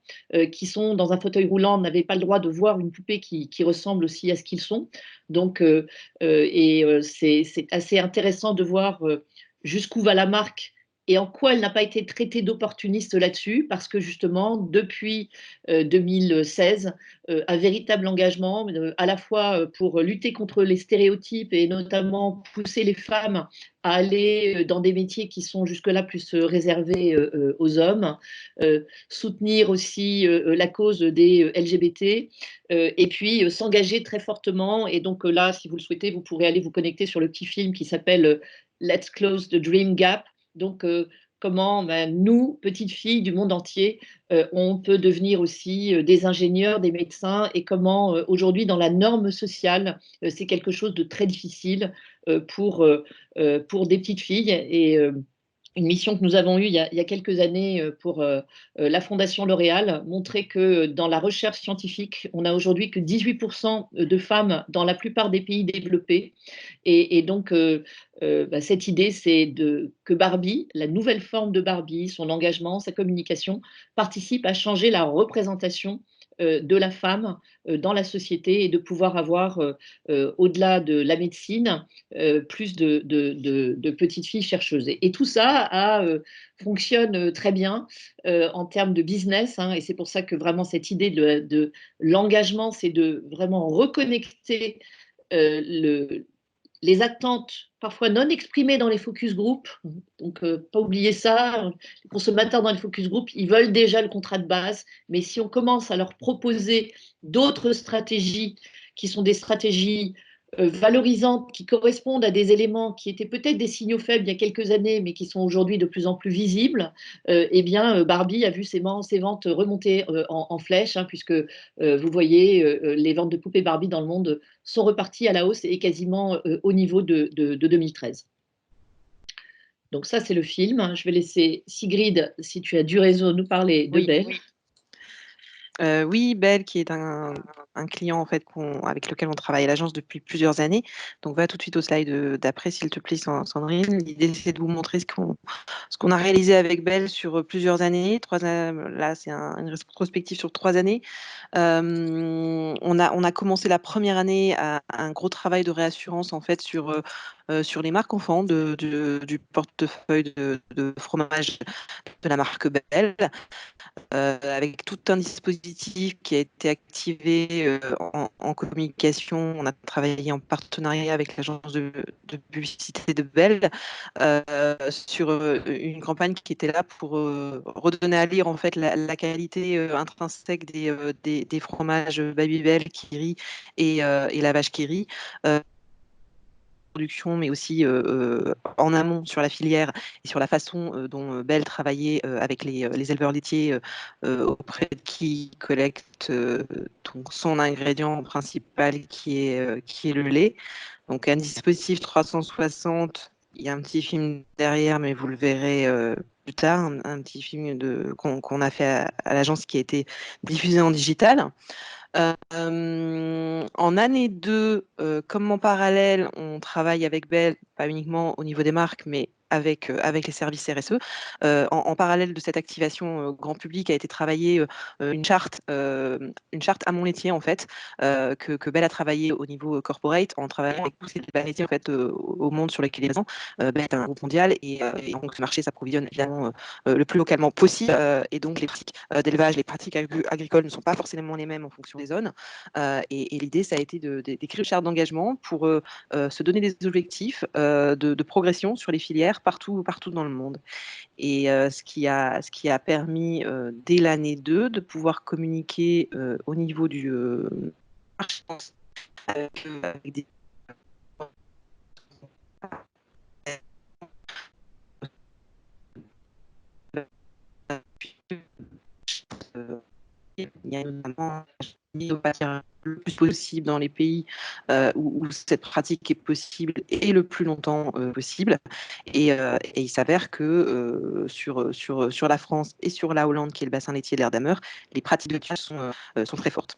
qui sont dans un fauteuil roulant n'avaient pas le droit de voir une poupée qui ressemble aussi à ce qu'ils sont. Donc, c'est assez intéressant de voir jusqu'où va la marque et en quoi elle n'a pas été traitée d'opportuniste là-dessus, parce que justement, depuis 2016, un véritable engagement, à la fois pour lutter contre les stéréotypes et notamment pousser les femmes à aller dans des métiers qui sont jusque-là plus réservés aux hommes, soutenir aussi la cause des LGBT, et puis s'engager très fortement. Et donc là, si vous le souhaitez, vous pourrez aller vous connecter sur le petit film qui s'appelle Let's Close the Dream Gap. Donc, comment nous, petites filles du monde entier, on peut devenir aussi des ingénieurs, des médecins, et comment aujourd'hui, dans la norme sociale, c'est quelque chose de très difficile pour des petites filles. Et une mission que nous avons eue il y a quelques années pour la Fondation L'Oréal, montrer que dans la recherche scientifique, on n'a aujourd'hui que 18% de femmes dans la plupart des pays développés. Et donc, cette idée, c'est que Barbie, la nouvelle forme de Barbie, son engagement, sa communication, participe à changer la représentation de la femme dans la société et de pouvoir avoir, au-delà de la médecine, plus de petites filles chercheuses. Et tout ça fonctionne très bien en termes de business, hein, et c'est pour ça que vraiment cette idée de l'engagement, c'est de vraiment reconnecter les attentes parfois non exprimées dans les focus group. Donc, pas oublier ça. Les consommateurs dans les focus group, ils veulent déjà le contrat de base, mais si on commence à leur proposer d'autres stratégies qui sont des stratégies valorisantes, qui correspondent à des éléments qui étaient peut-être des signaux faibles il y a quelques années, mais qui sont aujourd'hui de plus en plus visibles, eh bien, Barbie a vu ses ventes remonter en flèche, hein, puisque vous voyez, les ventes de poupées Barbie dans le monde sont reparties à la hausse et quasiment au niveau de 2013. Donc ça, c'est le film. Je vais laisser Sigrid, si tu as du réseau, nous parler de Belle. Oui, Belle, qui est un client en fait avec lequel on travaille à l'agence depuis plusieurs années. Donc va tout de suite au slide d'après, s'il te plaît, Sandrine. L'idée, c'est de vous montrer ce qu'on a réalisé avec Belle sur plusieurs années. Là, c'est une rétrospective sur 3 années. On a commencé la première année à un gros travail de réassurance en fait sur les marques enfants du portefeuille de fromage de la marque Belle. Avec tout un dispositif qui a été activé en communication. On a travaillé en partenariat avec l'agence de publicité de Belle sur une campagne qui était là pour redonner à lire en fait la qualité intrinsèque des fromages Babybel, Kiri et la vache Kiri. Production, mais aussi en amont sur la filière et sur la façon dont Belle travaillait avec les éleveurs laitiers auprès de qui collecte son ingrédient principal qui est le lait. Donc un dispositif 360, il y a un petit film derrière, mais vous le verrez plus tard, un petit film qu'on a fait à l'agence qui a été diffusé en digital. En année 2, comme en parallèle, on travaille avec Belle, pas uniquement au niveau des marques, mais avec les services RSE. En parallèle de cette activation grand public a été travaillée une charte amont laitier en fait, que Bell a travaillé au niveau corporate en travaillant avec tous ces débats laitiers en fait, au monde sur lesquels il est présent. Bell est un groupe mondial et donc ce marché s'approvisionne évidemment le plus localement possible, et donc les pratiques d'élevage, les pratiques agricoles ne sont pas forcément les mêmes en fonction des zones. Et l'idée, ça a été d'écrire une charte d'engagement pour se donner des objectifs de progression sur les filières partout dans le monde. Et ce qui a permis, dès l'année 2, de pouvoir communiquer au niveau du marché avec des il y a notamment le plus possible dans les pays où cette pratique est possible et le plus longtemps possible. Et il s'avère que sur la France et sur la Hollande, qui est le bassin laitier de l'Erdammer, les pratiques de tirage sont très fortes.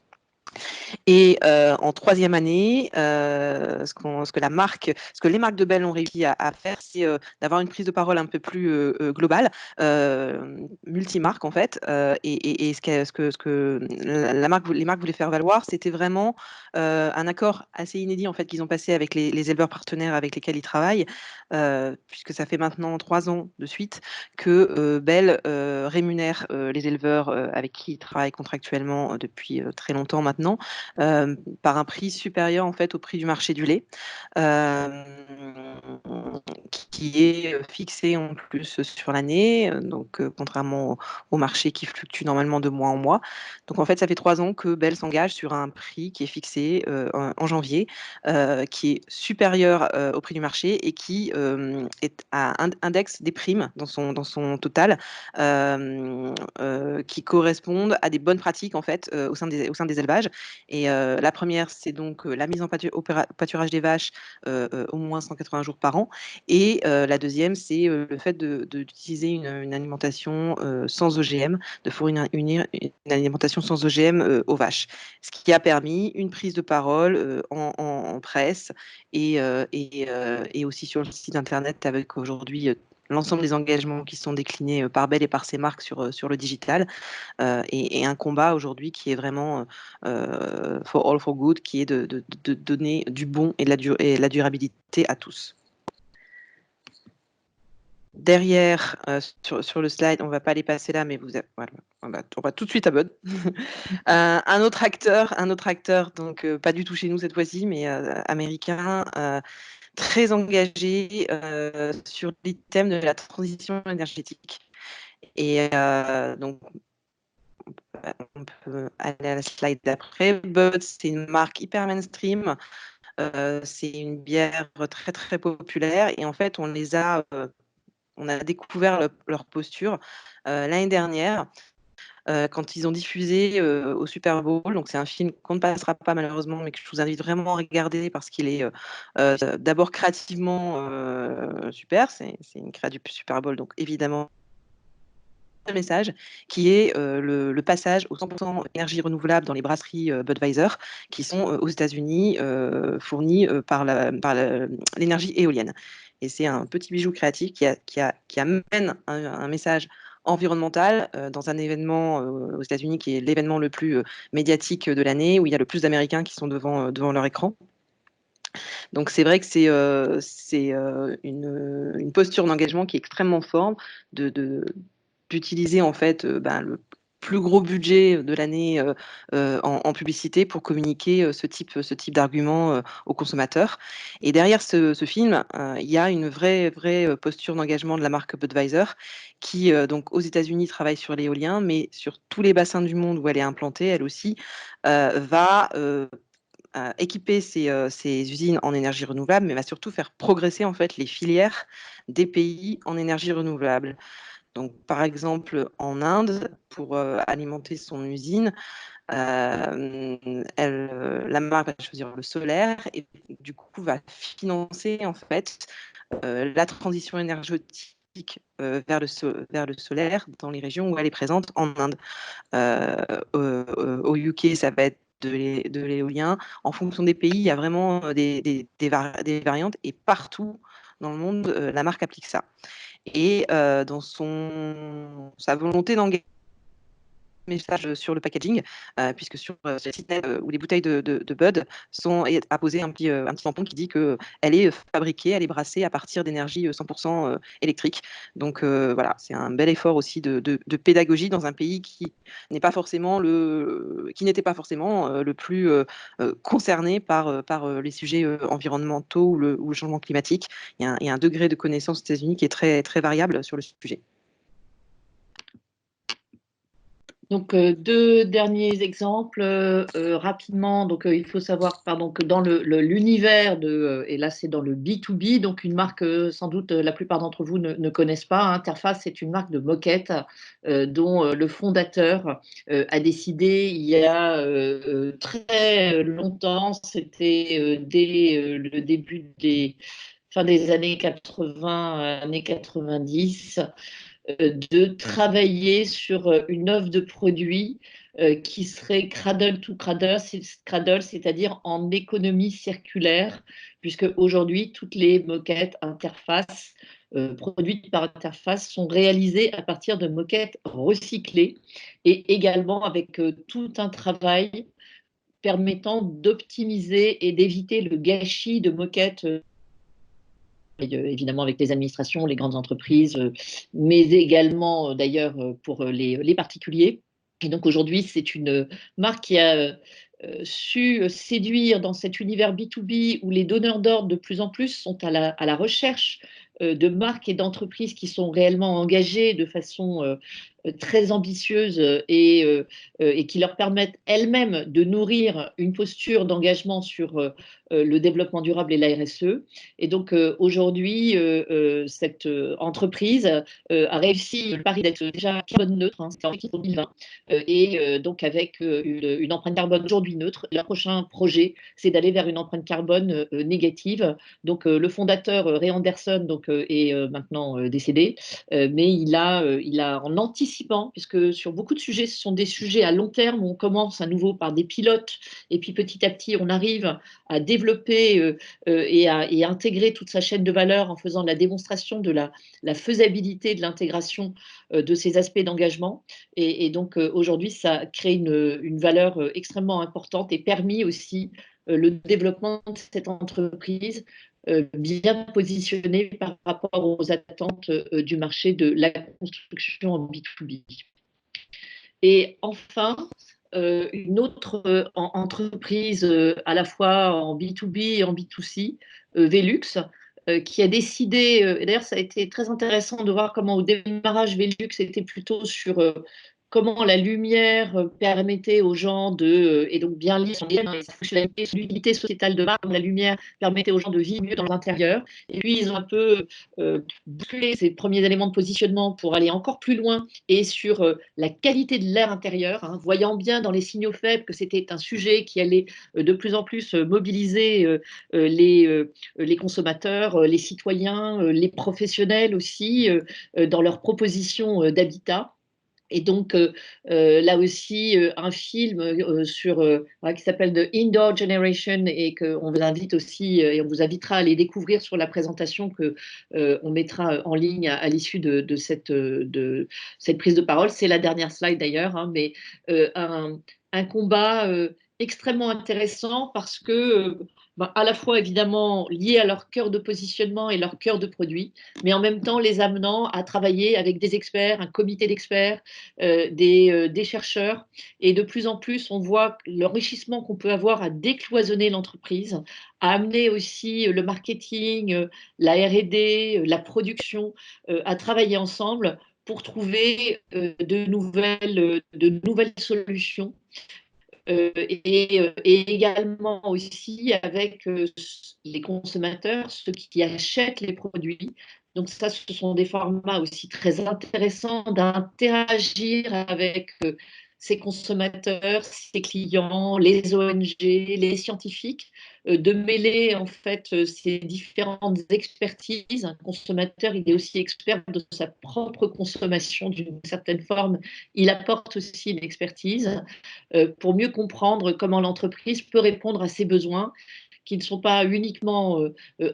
Et en troisième année, ce que les marques de Bell ont réussi à faire, c'est d'avoir une prise de parole un peu plus globale, multimarque en fait. Et ce que les marques voulaient faire valoir, c'était vraiment un accord assez inédit en fait qu'ils ont passé avec les éleveurs partenaires avec lesquels ils travaillent, puisque ça fait maintenant 3 ans de suite que Bell rémunère les éleveurs avec qui ils travaillent contractuellement depuis très longtemps maintenant, par un prix supérieur en fait au prix du marché du lait, qui est fixé en plus sur l'année, donc contrairement au marché qui fluctue normalement de mois en mois. Donc en fait, ça fait 3 ans que Bell s'engage sur un prix qui est fixé en janvier, qui est supérieur au prix du marché et qui est à index des primes dans son total, qui correspondent à des bonnes pratiques en fait au sein des élevages. Et la première, c'est donc la mise en pâturage des vaches au moins 180 jours par an. Et la deuxième, c'est le fait d'utiliser une alimentation sans OGM, de fournir une alimentation sans OGM aux vaches. Ce qui a permis une prise de parole en presse et aussi sur le site internet avec aujourd'hui l'ensemble des engagements qui sont déclinés par Bell et par ses marques sur le digital, et un combat aujourd'hui qui est vraiment for all for good, qui est de donner du bon et de la durabilité à tous. Derrière, sur le slide, on ne va pas les passer là, mais voilà, on va tout de suite à Bud. Un autre acteur, donc pas du tout chez nous cette fois-ci, mais américain, très engagé sur les thèmes de la transition énergétique. Et donc, on peut aller à la slide d'après. Bud, c'est une marque hyper mainstream. C'est une bière très très populaire et en fait, on a découvert leur posture l'année dernière. Quand ils ont diffusé au Super Bowl, donc c'est un film qu'on ne passera pas malheureusement, mais que je vous invite vraiment à regarder parce qu'il est d'abord créativement super. C'est une créa du Super Bowl, donc évidemment un message qui est le passage au 100% énergie renouvelable dans les brasseries Budweiser, qui sont aux États-Unis fournies par l'énergie éolienne. Et c'est un petit bijou créatif qui amène un message environnemental dans un événement aux États-Unis qui est l'événement le plus médiatique de l'année, où il y a le plus d'Américains qui sont devant leur écran. Donc c'est vrai que c'est une posture d'engagement qui est extrêmement forte, d'utiliser en fait le plus gros budget de l'année en publicité pour communiquer ce type d'argument aux consommateurs. Et derrière ce film, il y a une vraie posture d'engagement de la marque Budweiser qui, donc aux États-Unis, travaille sur l'éolien, mais sur tous les bassins du monde où elle est implantée, elle aussi, va équiper ces usines en énergie renouvelable, mais va surtout faire progresser en fait les filières des pays en énergie renouvelable. Donc, par exemple, en Inde, pour alimenter son usine, la marque va choisir le solaire et du coup va financer en fait la transition énergétique vers le solaire dans les régions où elle est présente en Inde. Au UK, ça va être de l'éolien. En fonction des pays, il y a vraiment des variantes et partout dans le monde, la marque applique ça. Et dans sa volonté d'engager message sur le packaging, puisque sur le site net où les bouteilles de Bud sont apposé un petit tampon qui dit qu'elle est fabriquée, elle est brassée à partir d'énergie 100% électrique. Donc voilà, c'est un bel effort aussi de pédagogie dans un pays qui n'était pas forcément le plus concerné par les sujets environnementaux ou le changement climatique. Il y a un degré de connaissance aux États-Unis qui est très, très variable sur le sujet. Donc, deux derniers exemples rapidement. Donc, il faut savoir que dans l'univers et là c'est dans le B2B, donc une marque sans doute la plupart d'entre vous ne connaissent pas. Interface, c'est une marque de moquette dont le fondateur a décidé il y a très longtemps, c'était dès le début fin des années 80, années 90, de travailler sur une offre de produit qui serait cradle to cradle, c'est-à-dire en économie circulaire, puisque aujourd'hui, toutes les moquettes interfaces produites par Interface sont réalisées à partir de moquettes recyclées et également avec tout un travail permettant d'optimiser et d'éviter le gâchis de moquettes évidemment avec les administrations, les grandes entreprises, mais également d'ailleurs pour les particuliers. Et donc aujourd'hui, c'est une marque qui a su séduire dans cet univers B2B où les donneurs d'ordre de plus en plus sont à la recherche de marques et d'entreprises qui sont réellement engagées de façon très ambitieuse et qui leur permettent elles-mêmes de nourrir une posture d'engagement sur le développement durable et la RSE. Et donc aujourd'hui, cette entreprise a réussi le pari d'être déjà carbone neutre, c'était en 2020, et donc avec une empreinte carbone aujourd'hui neutre. Le prochain projet, c'est d'aller vers une empreinte carbone négative. Donc le fondateur Ray Anderson est maintenant décédé, mais il a en anticipant, puisque sur beaucoup de sujets, ce sont des sujets à long terme, où on commence à nouveau par des pilotes, et puis petit à petit, on arrive à développer et à intégrer toute sa chaîne de valeur en faisant la démonstration de la faisabilité de l'intégration de ces aspects d'engagement. Et donc aujourd'hui, ça crée une valeur extrêmement importante et permis aussi le développement de cette entreprise bien positionnée par rapport aux attentes du marché de la construction en B2B. Et enfin, une autre entreprise à la fois en B2B et en B2C, Velux, qui a décidé, et d'ailleurs ça a été très intéressant de voir comment au démarrage Velux était plutôt sur comment la lumière permettait aux gens et donc bien lire son fonctionnalité, l'utilité sociétale de marque, la lumière permettait aux gens de vivre mieux dans l'intérieur. Et puis ils ont un peu bouclé ces premiers éléments de positionnement pour aller encore plus loin et sur la qualité de l'air intérieur, voyant bien dans les signaux faibles que c'était un sujet qui allait de plus en plus mobiliser les consommateurs, les citoyens, les professionnels aussi dans leurs propositions d'habitat. Et donc, là aussi, un film qui s'appelle The Indoor Generation et qu'on vous invite aussi, et on vous invitera à aller découvrir sur la présentation qu'on mettra en ligne à l'issue de cette prise de parole. C'est la dernière slide d'ailleurs, mais un combat extrêmement intéressant parce que à la fois évidemment lié à leur cœur de positionnement et leur cœur de produit, mais en même temps les amenant à travailler avec des experts, un comité d'experts, des chercheurs. Et de plus en plus, on voit l'enrichissement qu'on peut avoir à décloisonner l'entreprise, à amener aussi le marketing, la R&D, la production, à travailler ensemble pour trouver de nouvelles solutions. Et également aussi avec les consommateurs, ceux qui achètent les produits. Donc ça, ce sont des formats aussi très intéressants d'interagir avec ces consommateurs, ces clients, les ONG, les scientifiques, de mêler en fait ces différentes expertises. Un consommateur, il est aussi expert de sa propre consommation d'une certaine forme. Il apporte aussi une expertise pour mieux comprendre comment l'entreprise peut répondre à ses besoins, qui ne sont pas uniquement,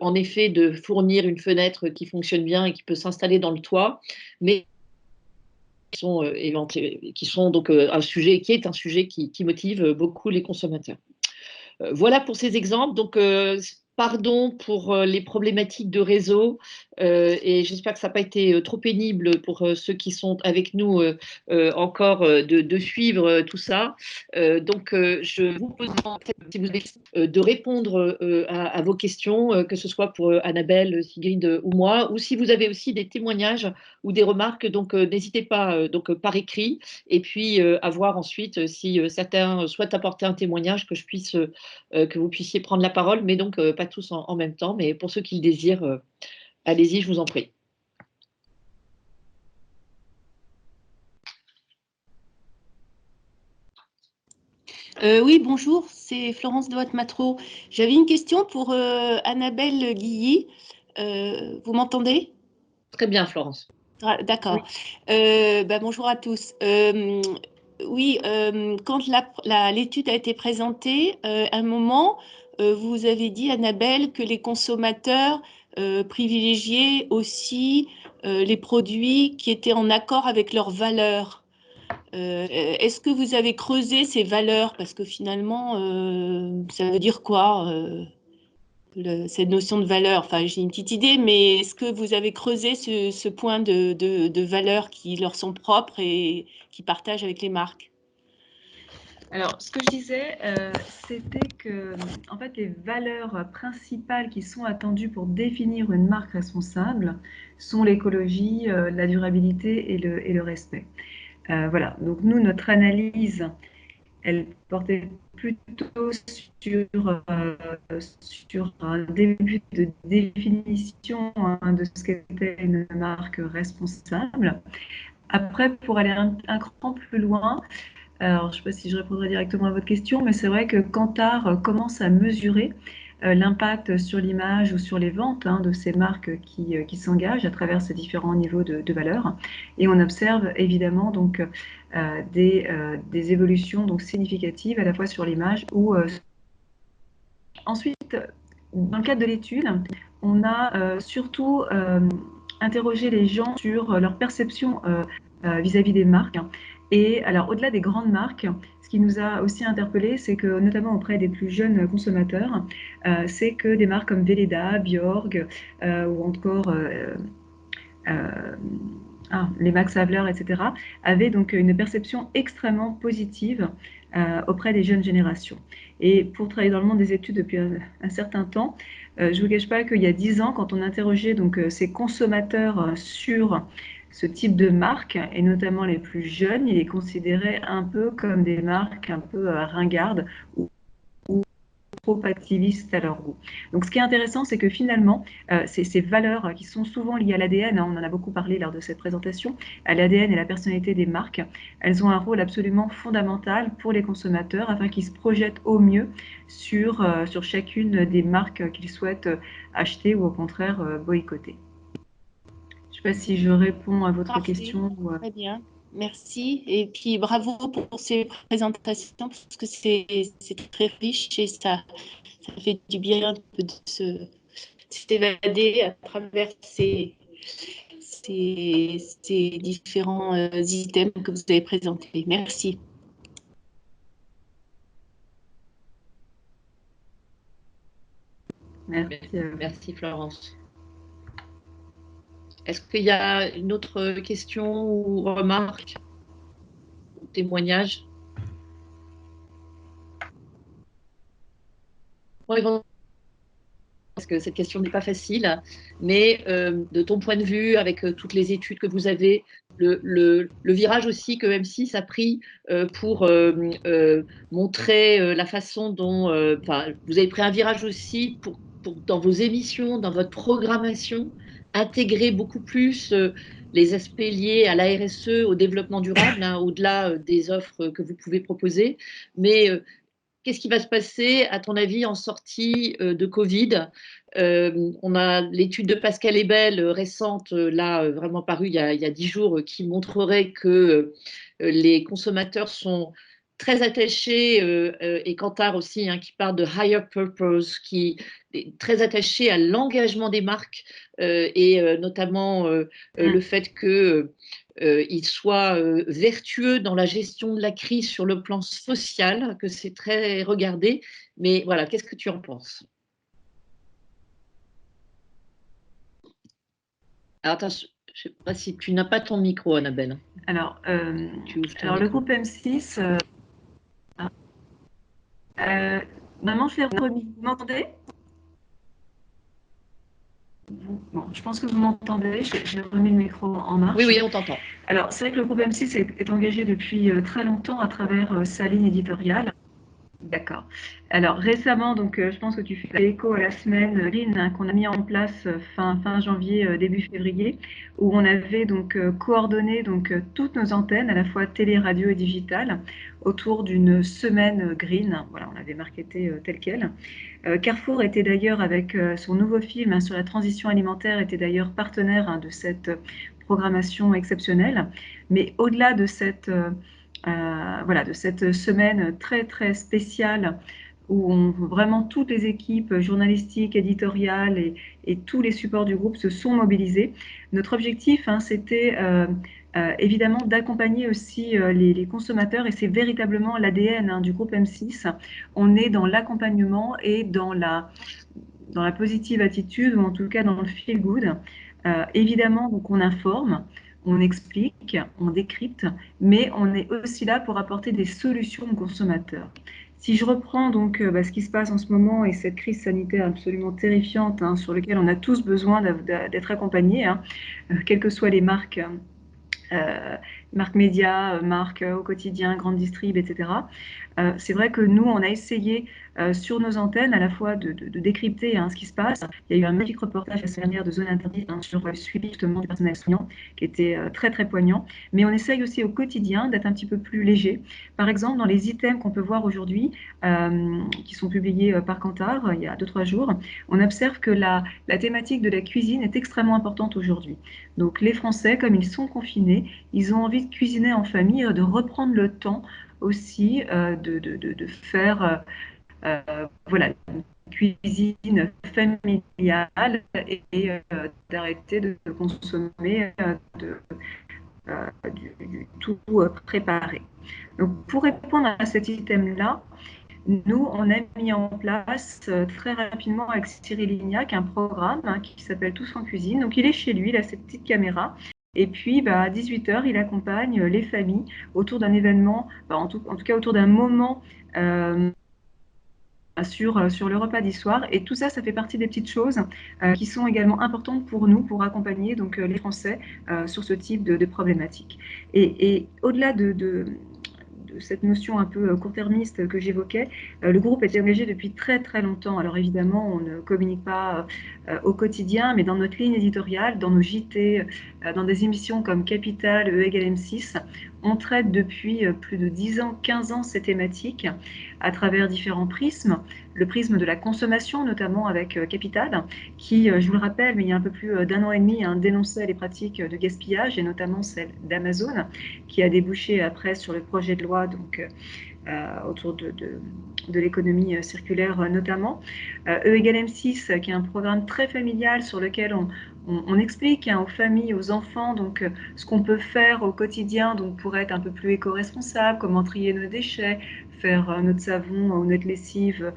en effet, de fournir une fenêtre qui fonctionne bien et qui peut s'installer dans le toit, mais qui sont donc un sujet qui est un sujet qui motive beaucoup les consommateurs. Voilà pour ces exemples. Donc, pardon pour les problématiques de réseau et j'espère que ça n'a pas été trop pénible pour ceux qui sont avec nous encore de suivre tout ça. Donc, je vous pose si vous avez de répondre à vos questions, que ce soit pour Annabelle, Sigrid ou moi, ou si vous avez aussi des témoignages ou des remarques, donc n'hésitez pas donc par écrit et puis à voir ensuite si certains souhaitent apporter un témoignage que je puisse que vous puissiez prendre la parole, mais donc pas tous en même temps, mais pour ceux qui le désirent, allez-y, je vous en prie. Oui, bonjour, c'est Florence de Haute-Matreau. J'avais une question pour Annabelle Guilly. Vous m'entendez? Très bien, Florence. Ah, d'accord. Bonjour à tous. Oui, quand l'étude a été présentée, à un moment, vous avez dit, Annabelle, que les consommateurs privilégiaient aussi les produits qui étaient en accord avec leurs valeurs. Est-ce que vous avez creusé ces valeurs? Parce que finalement, ça veut dire quoi, cette notion de valeur? Enfin, j'ai une petite idée, mais est-ce que vous avez creusé ce point de valeurs qui leur sont propres et qui partagent avec les marques? Alors, ce que je disais, c'était que, en fait, les valeurs principales qui sont attendues pour définir une marque responsable sont l'écologie, la durabilité et le respect. Voilà, donc nous, notre analyse, elle portait plutôt sur un début de définition de ce qu'était une marque responsable. Après, pour aller un cran plus loin, alors je ne sais pas si je répondrai directement à votre question, mais c'est vrai que Kantar commence à mesurer l'impact sur l'image ou sur les ventes de ces marques qui s'engagent à travers ces différents niveaux de valeur. Et on observe évidemment donc des évolutions donc significatives à la fois sur l'image ou ensuite, dans le cadre de l'étude, on a surtout interrogé les gens sur leur perception vis-à-vis des marques. Et alors, au-delà des grandes marques, ce qui nous a aussi interpellé, c'est que, notamment auprès des plus jeunes consommateurs, c'est que des marques comme Velleda, Bjorg ou encore les Max Havelaar, etc., avaient donc une perception extrêmement positive auprès des jeunes générations. Et pour travailler dans le monde des études depuis un certain temps, je ne vous cache pas qu'il y a 10 ans, quand on interrogeait donc, ces consommateurs sur ce type de marque, et notamment les plus jeunes, ils les considéraient un peu comme des marques un peu ringardes ou trop activistes à leur goût. Donc ce qui est intéressant, c'est que finalement, ces valeurs qui sont souvent liées à l'ADN, on en a beaucoup parlé lors de cette présentation, à l'ADN et la personnalité des marques, elles ont un rôle absolument fondamental pour les consommateurs afin qu'ils se projettent au mieux sur chacune des marques qu'ils souhaitent acheter ou au contraire boycotter. Je ne sais pas si je réponds à votre Parfait. question. Très bien. Merci. Et puis bravo pour ces présentations parce que c'est très riche et ça fait du bien de s'évader à travers ces différents items que vous avez présentés. Merci. Merci Florence. Est-ce qu'il y a une autre question ou remarque ou témoignage? Parce que cette question n'est pas facile, mais de ton point de vue, avec toutes les études que vous avez, le virage aussi que M6 a pris pour montrer la façon dont vous avez pris un virage aussi pour, dans vos émissions, dans votre programmation, intégrer beaucoup plus les aspects liés à la RSE, au développement durable, au-delà des offres que vous pouvez proposer. Mais qu'est-ce qui va se passer, à ton avis, en sortie de Covid? On a l'étude de Pascal Ebel récente, là, vraiment parue il y a 10 jours, qui montrerait que les consommateurs sont très attaché, et Kantar aussi, hein, qui parle de higher purpose, qui est très attaché à l'engagement des marques, et notamment le fait que ils soient vertueux dans la gestion de la crise sur le plan social, que c'est très regardé. Mais voilà, qu'est-ce que tu en penses? Alors attends, je ne sais pas si tu n'as pas ton micro, Annabelle. Alors, Tu ouvres ton le micro. groupe M6, maman, je l'ai remis. Vous m'entendez? Bon, je pense que vous m'entendez. J'ai remis le micro en marche. Oui, oui, on t'entend. Alors, c'est vrai que le groupe M6 est engagé depuis très longtemps à travers sa ligne éditoriale. D'accord. Alors récemment, donc je pense que tu fais écho à la semaine Green, hein, qu'on a mis en place fin janvier, début février, où on avait donc coordonné donc toutes nos antennes, à la fois télé, radio et digitale, autour d'une semaine Green. Voilà, on avait marketé tel quel. Carrefour était d'ailleurs avec son nouveau film, hein, sur la transition alimentaire, était d'ailleurs partenaire, hein, de cette programmation exceptionnelle. Mais au-delà de cette voilà, de cette semaine très très spéciale où vraiment toutes les équipes journalistiques, éditoriales et tous les supports du groupe se sont mobilisés. Notre objectif, hein, c'était évidemment d'accompagner aussi les consommateurs, et c'est véritablement l'ADN, hein, du groupe M6. On est dans l'accompagnement et dans la positive attitude, ou en tout cas dans le feel good. Évidemment, donc on informe, on explique, on décrypte, mais on est aussi là pour apporter des solutions aux consommateurs. Si je reprends donc ce qui se passe en ce moment et cette crise sanitaire absolument terrifiante, hein, sur laquelle on a tous besoin d'être accompagnés, hein, quelles que soient les marques, marques médias, marques au quotidien, grandes distrib, etc. C'est vrai que nous, on a essayé sur nos antennes à la fois de décrypter, hein, ce qui se passe. Il y a eu un magnifique reportage la semaine dernière de Zone Interdite, hein, sur le suivi justement du personnel soignant, qui était très très poignant. Mais on essaye aussi au quotidien d'être un petit peu plus léger. Par exemple, dans les items qu'on peut voir aujourd'hui, qui sont publiés par Kantar il y a 2-3 jours, on observe que la thématique de la cuisine est extrêmement importante aujourd'hui. Donc les Français, comme ils sont confinés, ils ont envie de cuisiner en famille, de reprendre le temps aussi de faire voilà, une cuisine familiale et d'arrêter de consommer du tout préparé. Donc, pour répondre à cet item-là, nous, on a mis en place très rapidement avec Cyril Lignac un programme, hein, qui s'appelle Tous en cuisine. Donc, il est chez lui, il a cette petite caméra. Et puis, à 18 h, il accompagne les familles autour d'un événement, en tout cas autour d'un moment sur le repas d'histoire. Et tout ça, ça fait partie des petites choses qui sont également importantes pour nous, pour accompagner donc, les Français sur ce type de problématiques. Et au-delà de cette notion un peu court-termiste que j'évoquais, le groupe est engagé depuis très très longtemps. Alors évidemment, on ne communique pas au quotidien, mais dans notre ligne éditoriale, dans nos JT, dans des émissions comme Capital, E égale M6, on traite depuis plus de 10 ans, 15 ans ces thématiques à travers différents prismes. Le prisme de la consommation, notamment avec Capital, qui, je vous le rappelle, mais il y a un peu plus d'1 an et demi, hein, dénonçait les pratiques de gaspillage, et notamment celle d'Amazon, qui a débouché après sur le projet de loi donc, autour de l'économie circulaire notamment. E égale M6, qui est un programme très familial sur lequel on explique, hein, aux familles, aux enfants, donc ce qu'on peut faire au quotidien donc, pour être un peu plus éco-responsable, comment trier nos déchets, faire notre savon ou notre lessive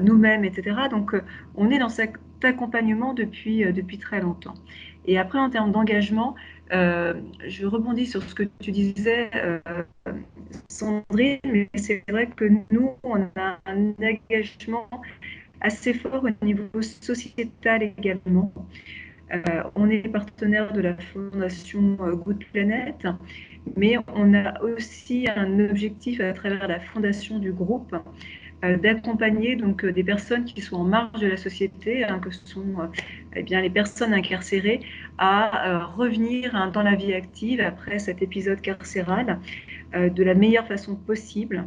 nous-mêmes, etc. Donc on est dans cet accompagnement depuis très longtemps. Et après, en termes d'engagement, je rebondis sur ce que tu disais, Sandrine, mais c'est vrai que nous, on a un engagement assez fort au niveau sociétal également. On est partenaire de la fondation Good Planet, mais on a aussi un objectif à travers la fondation du groupe d'accompagner donc des personnes qui sont en marge de la société, hein, que sont eh bien, les personnes incarcérées, à revenir, hein, dans la vie active après cet épisode carcéral de la meilleure façon possible.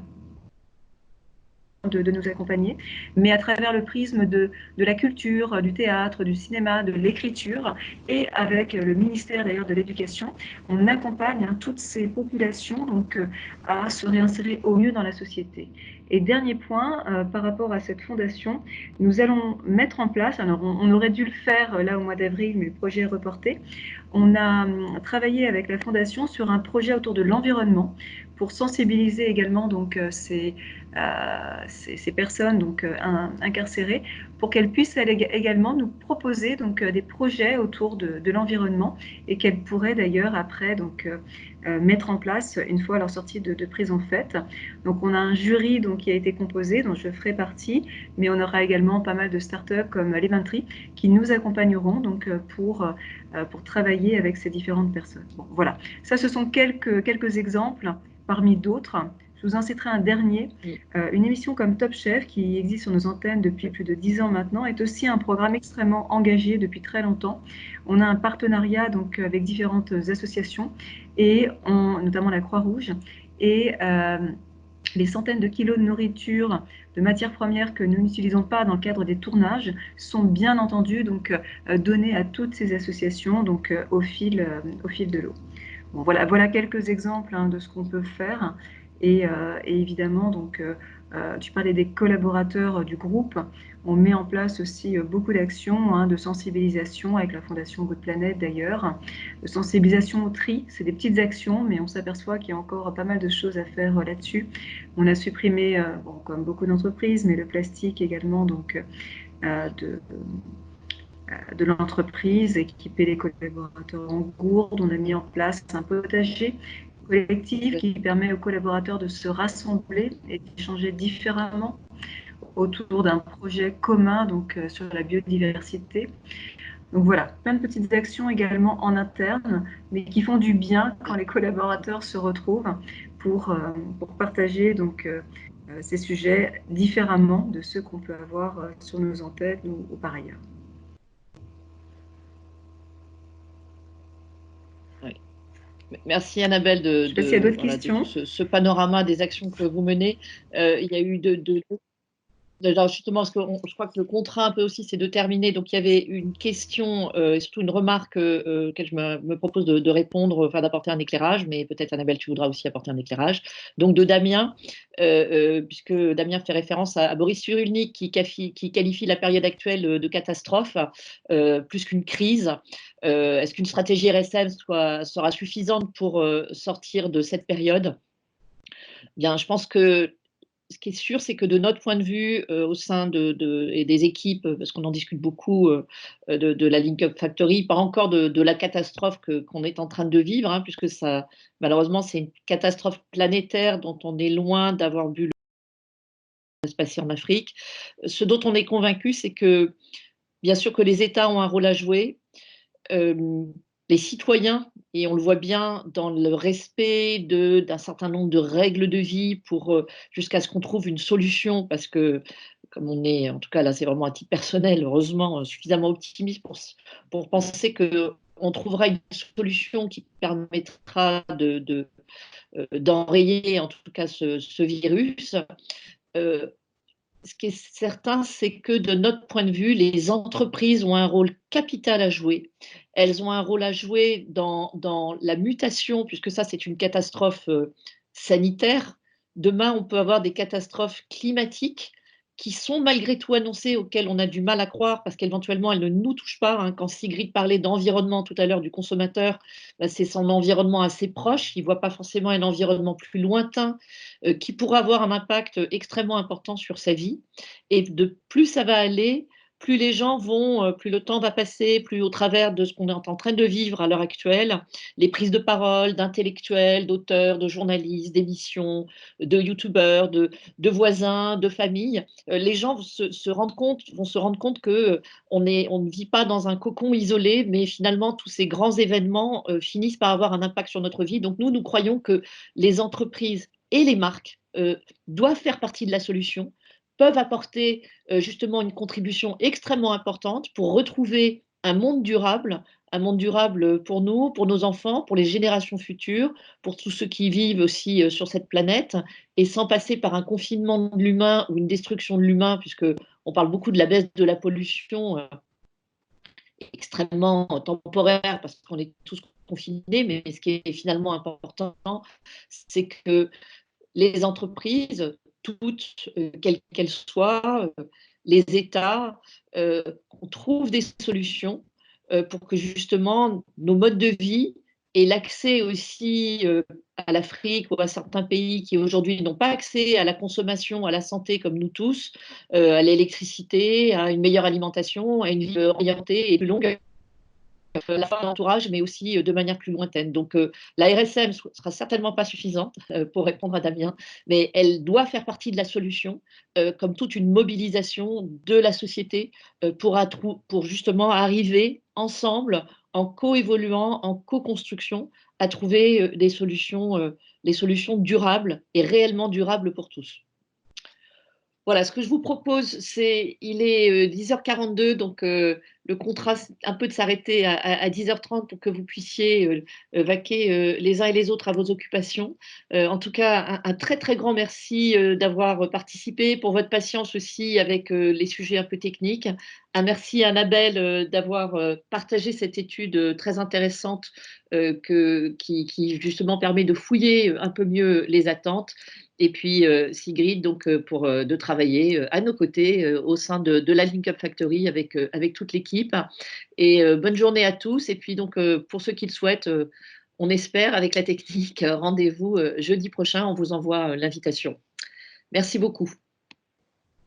de nous accompagner, mais à travers le prisme de la culture, du théâtre, du cinéma, de l'écriture, et avec le ministère d'ailleurs de l'Éducation, on accompagne toutes ces populations donc, à se réinsérer au mieux dans la société. Et dernier point, par rapport à cette fondation, nous allons mettre en place, alors on aurait dû le faire là au mois d'avril, mais le projet est reporté, on a travaillé avec la fondation sur un projet autour de l'environnement pour sensibiliser également donc, ces personnes donc, incarcérées pour qu'elles puissent également nous proposer donc, des projets autour de l'environnement et qu'elles pourraient d'ailleurs après donc, mettre en place une fois leur sortie de prison faite. Donc on a un jury donc, qui a été composé, dont je ferai partie, mais on aura également pas mal de startups comme Elementary qui nous accompagneront donc, pour travailler avec ces différentes personnes. Bon, voilà, ça ce sont quelques exemples parmi d'autres. Je vous en citerai un dernier. Une émission comme Top Chef, qui existe sur nos antennes depuis plus de 10 ans maintenant, est aussi un programme extrêmement engagé depuis très longtemps. On a un partenariat donc, avec différentes associations, et notamment la Croix-Rouge, et les centaines de kilos de nourriture, de matières premières que nous n'utilisons pas dans le cadre des tournages sont bien entendu donc, donnés à toutes ces associations donc, au fil de l'eau. Bon, voilà quelques exemples de ce qu'on peut faire. Et évidemment, donc, tu parlais des collaborateurs du groupe. On met en place aussi beaucoup d'actions de sensibilisation avec la Fondation Good Planet d'ailleurs. De sensibilisation au tri, c'est des petites actions, mais on s'aperçoit qu'il y a encore pas mal de choses à faire là-dessus. On a supprimé, bon, comme beaucoup d'entreprises, mais le plastique également, donc, de l'entreprise, équiper les collaborateurs en gourde. On a mis en place un potager collectif qui permet aux collaborateurs de se rassembler et d'échanger différemment autour d'un projet commun donc, sur la biodiversité. Donc voilà, plein de petites actions également en interne, mais qui font du bien quand les collaborateurs se retrouvent pour partager donc, ces sujets différemment de ceux qu'on peut avoir sur nos antennes ou par ailleurs. Merci Annabelle Je sais pas s'il y a d'autres questions. ce panorama des actions que vous menez. Il y a eu alors justement, parce que je crois que le contrat un peu aussi, c'est de terminer. Donc il y avait une question, et surtout une remarque auquel je me propose de répondre, enfin d'apporter un éclairage, mais peut-être Annabelle, tu voudras aussi apporter un éclairage. Donc de Damien, puisque Damien fait référence à Boris Cyrulnik qui qualifie la période actuelle de catastrophe, plus qu'une crise. Est-ce qu'une stratégie RSM sera suffisante pour sortir de cette période? Bien, je pense que ce qui est sûr, c'est que de notre point de vue, au sein et des équipes, parce qu'on en discute beaucoup, de la Link Up Factory, pas encore de la catastrophe qu'on est en train de vivre, hein, puisque ça, malheureusement, c'est une catastrophe planétaire dont on est loin d'avoir vu se passer en Afrique. Ce dont on est convaincu, c'est que, bien sûr que les États ont un rôle à jouer, les citoyens, et on le voit bien dans le respect d'un certain nombre de règles de vie pour jusqu'à ce qu'on trouve une solution, parce que comme on est, en tout cas là c'est vraiment à titre personnel, heureusement suffisamment optimiste pour penser qu'on trouvera une solution qui permettra d'enrayer en tout cas ce virus. Ce qui est certain, c'est que de notre point de vue, les entreprises ont un rôle capital à jouer. Elles ont un rôle à jouer dans la mutation, puisque ça, c'est une catastrophe sanitaire. Demain, on peut avoir des catastrophes climatiques qui sont malgré tout annoncées, auxquelles on a du mal à croire, parce qu'éventuellement, elles ne nous touchent pas, hein. Quand Sigrid parlait d'environnement tout à l'heure, du consommateur, ben, c'est son environnement assez proche. Il ne voit pas forcément un environnement plus lointain qui pourra avoir un impact extrêmement important sur sa vie. Et de plus ça va aller, plus les gens vont, plus le temps va passer, plus au travers de ce qu'on est en train de vivre à l'heure actuelle, les prises de parole d'intellectuels, d'auteurs, de journalistes, d'émissions, de youtubeurs, de voisins, de familles, les gens vont se rendre compte que on ne vit pas dans un cocon isolé, mais finalement tous ces grands événements finissent par avoir un impact sur notre vie. Donc nous croyons que les entreprises et les marques doivent faire partie de la solution, peuvent apporter justement une contribution extrêmement importante pour retrouver un monde durable pour nous, pour nos enfants, pour les générations futures, pour tous ceux qui vivent aussi sur cette planète, et sans passer par un confinement de l'humain ou une destruction de l'humain, puisque on parle beaucoup de la baisse de la pollution extrêmement temporaire, parce qu'on est tous confinés, mais ce qui est finalement important, c'est que les entreprises, toutes, quelles qu'elles soient, les États, on trouve des solutions pour que justement nos modes de vie et l'accès aussi à l'Afrique ou à certains pays qui aujourd'hui n'ont pas accès à la consommation, à la santé comme nous tous, à l'électricité, à une meilleure alimentation, à une vie orientée et plus longue, la fin de l'entourage, mais aussi de manière plus lointaine. Donc, la RSM ne sera certainement pas suffisante pour répondre à Damien, mais elle doit faire partie de la solution, comme toute une mobilisation de la société pour justement arriver ensemble, en coévoluant, en co-construction, à trouver les solutions durables et réellement durables pour tous. Voilà, ce que je vous propose, il est 10h42, donc le contrat, c'est un peu de s'arrêter à 10h30 pour que vous puissiez vaquer les uns et les autres à vos occupations. En tout cas, un très très grand merci d'avoir participé, pour votre patience aussi avec les sujets un peu techniques. Un merci à Annabelle d'avoir partagé cette étude très intéressante qui justement permet de fouiller un peu mieux les attentes. Et puis Sigrid, donc, de travailler à nos côtés au sein de la Link Up Factory avec toute l'équipe. Et bonne journée à tous. Et puis, donc, pour ceux qui le souhaitent, on espère, avec la technique, rendez-vous jeudi prochain. On vous envoie l'invitation. Merci beaucoup.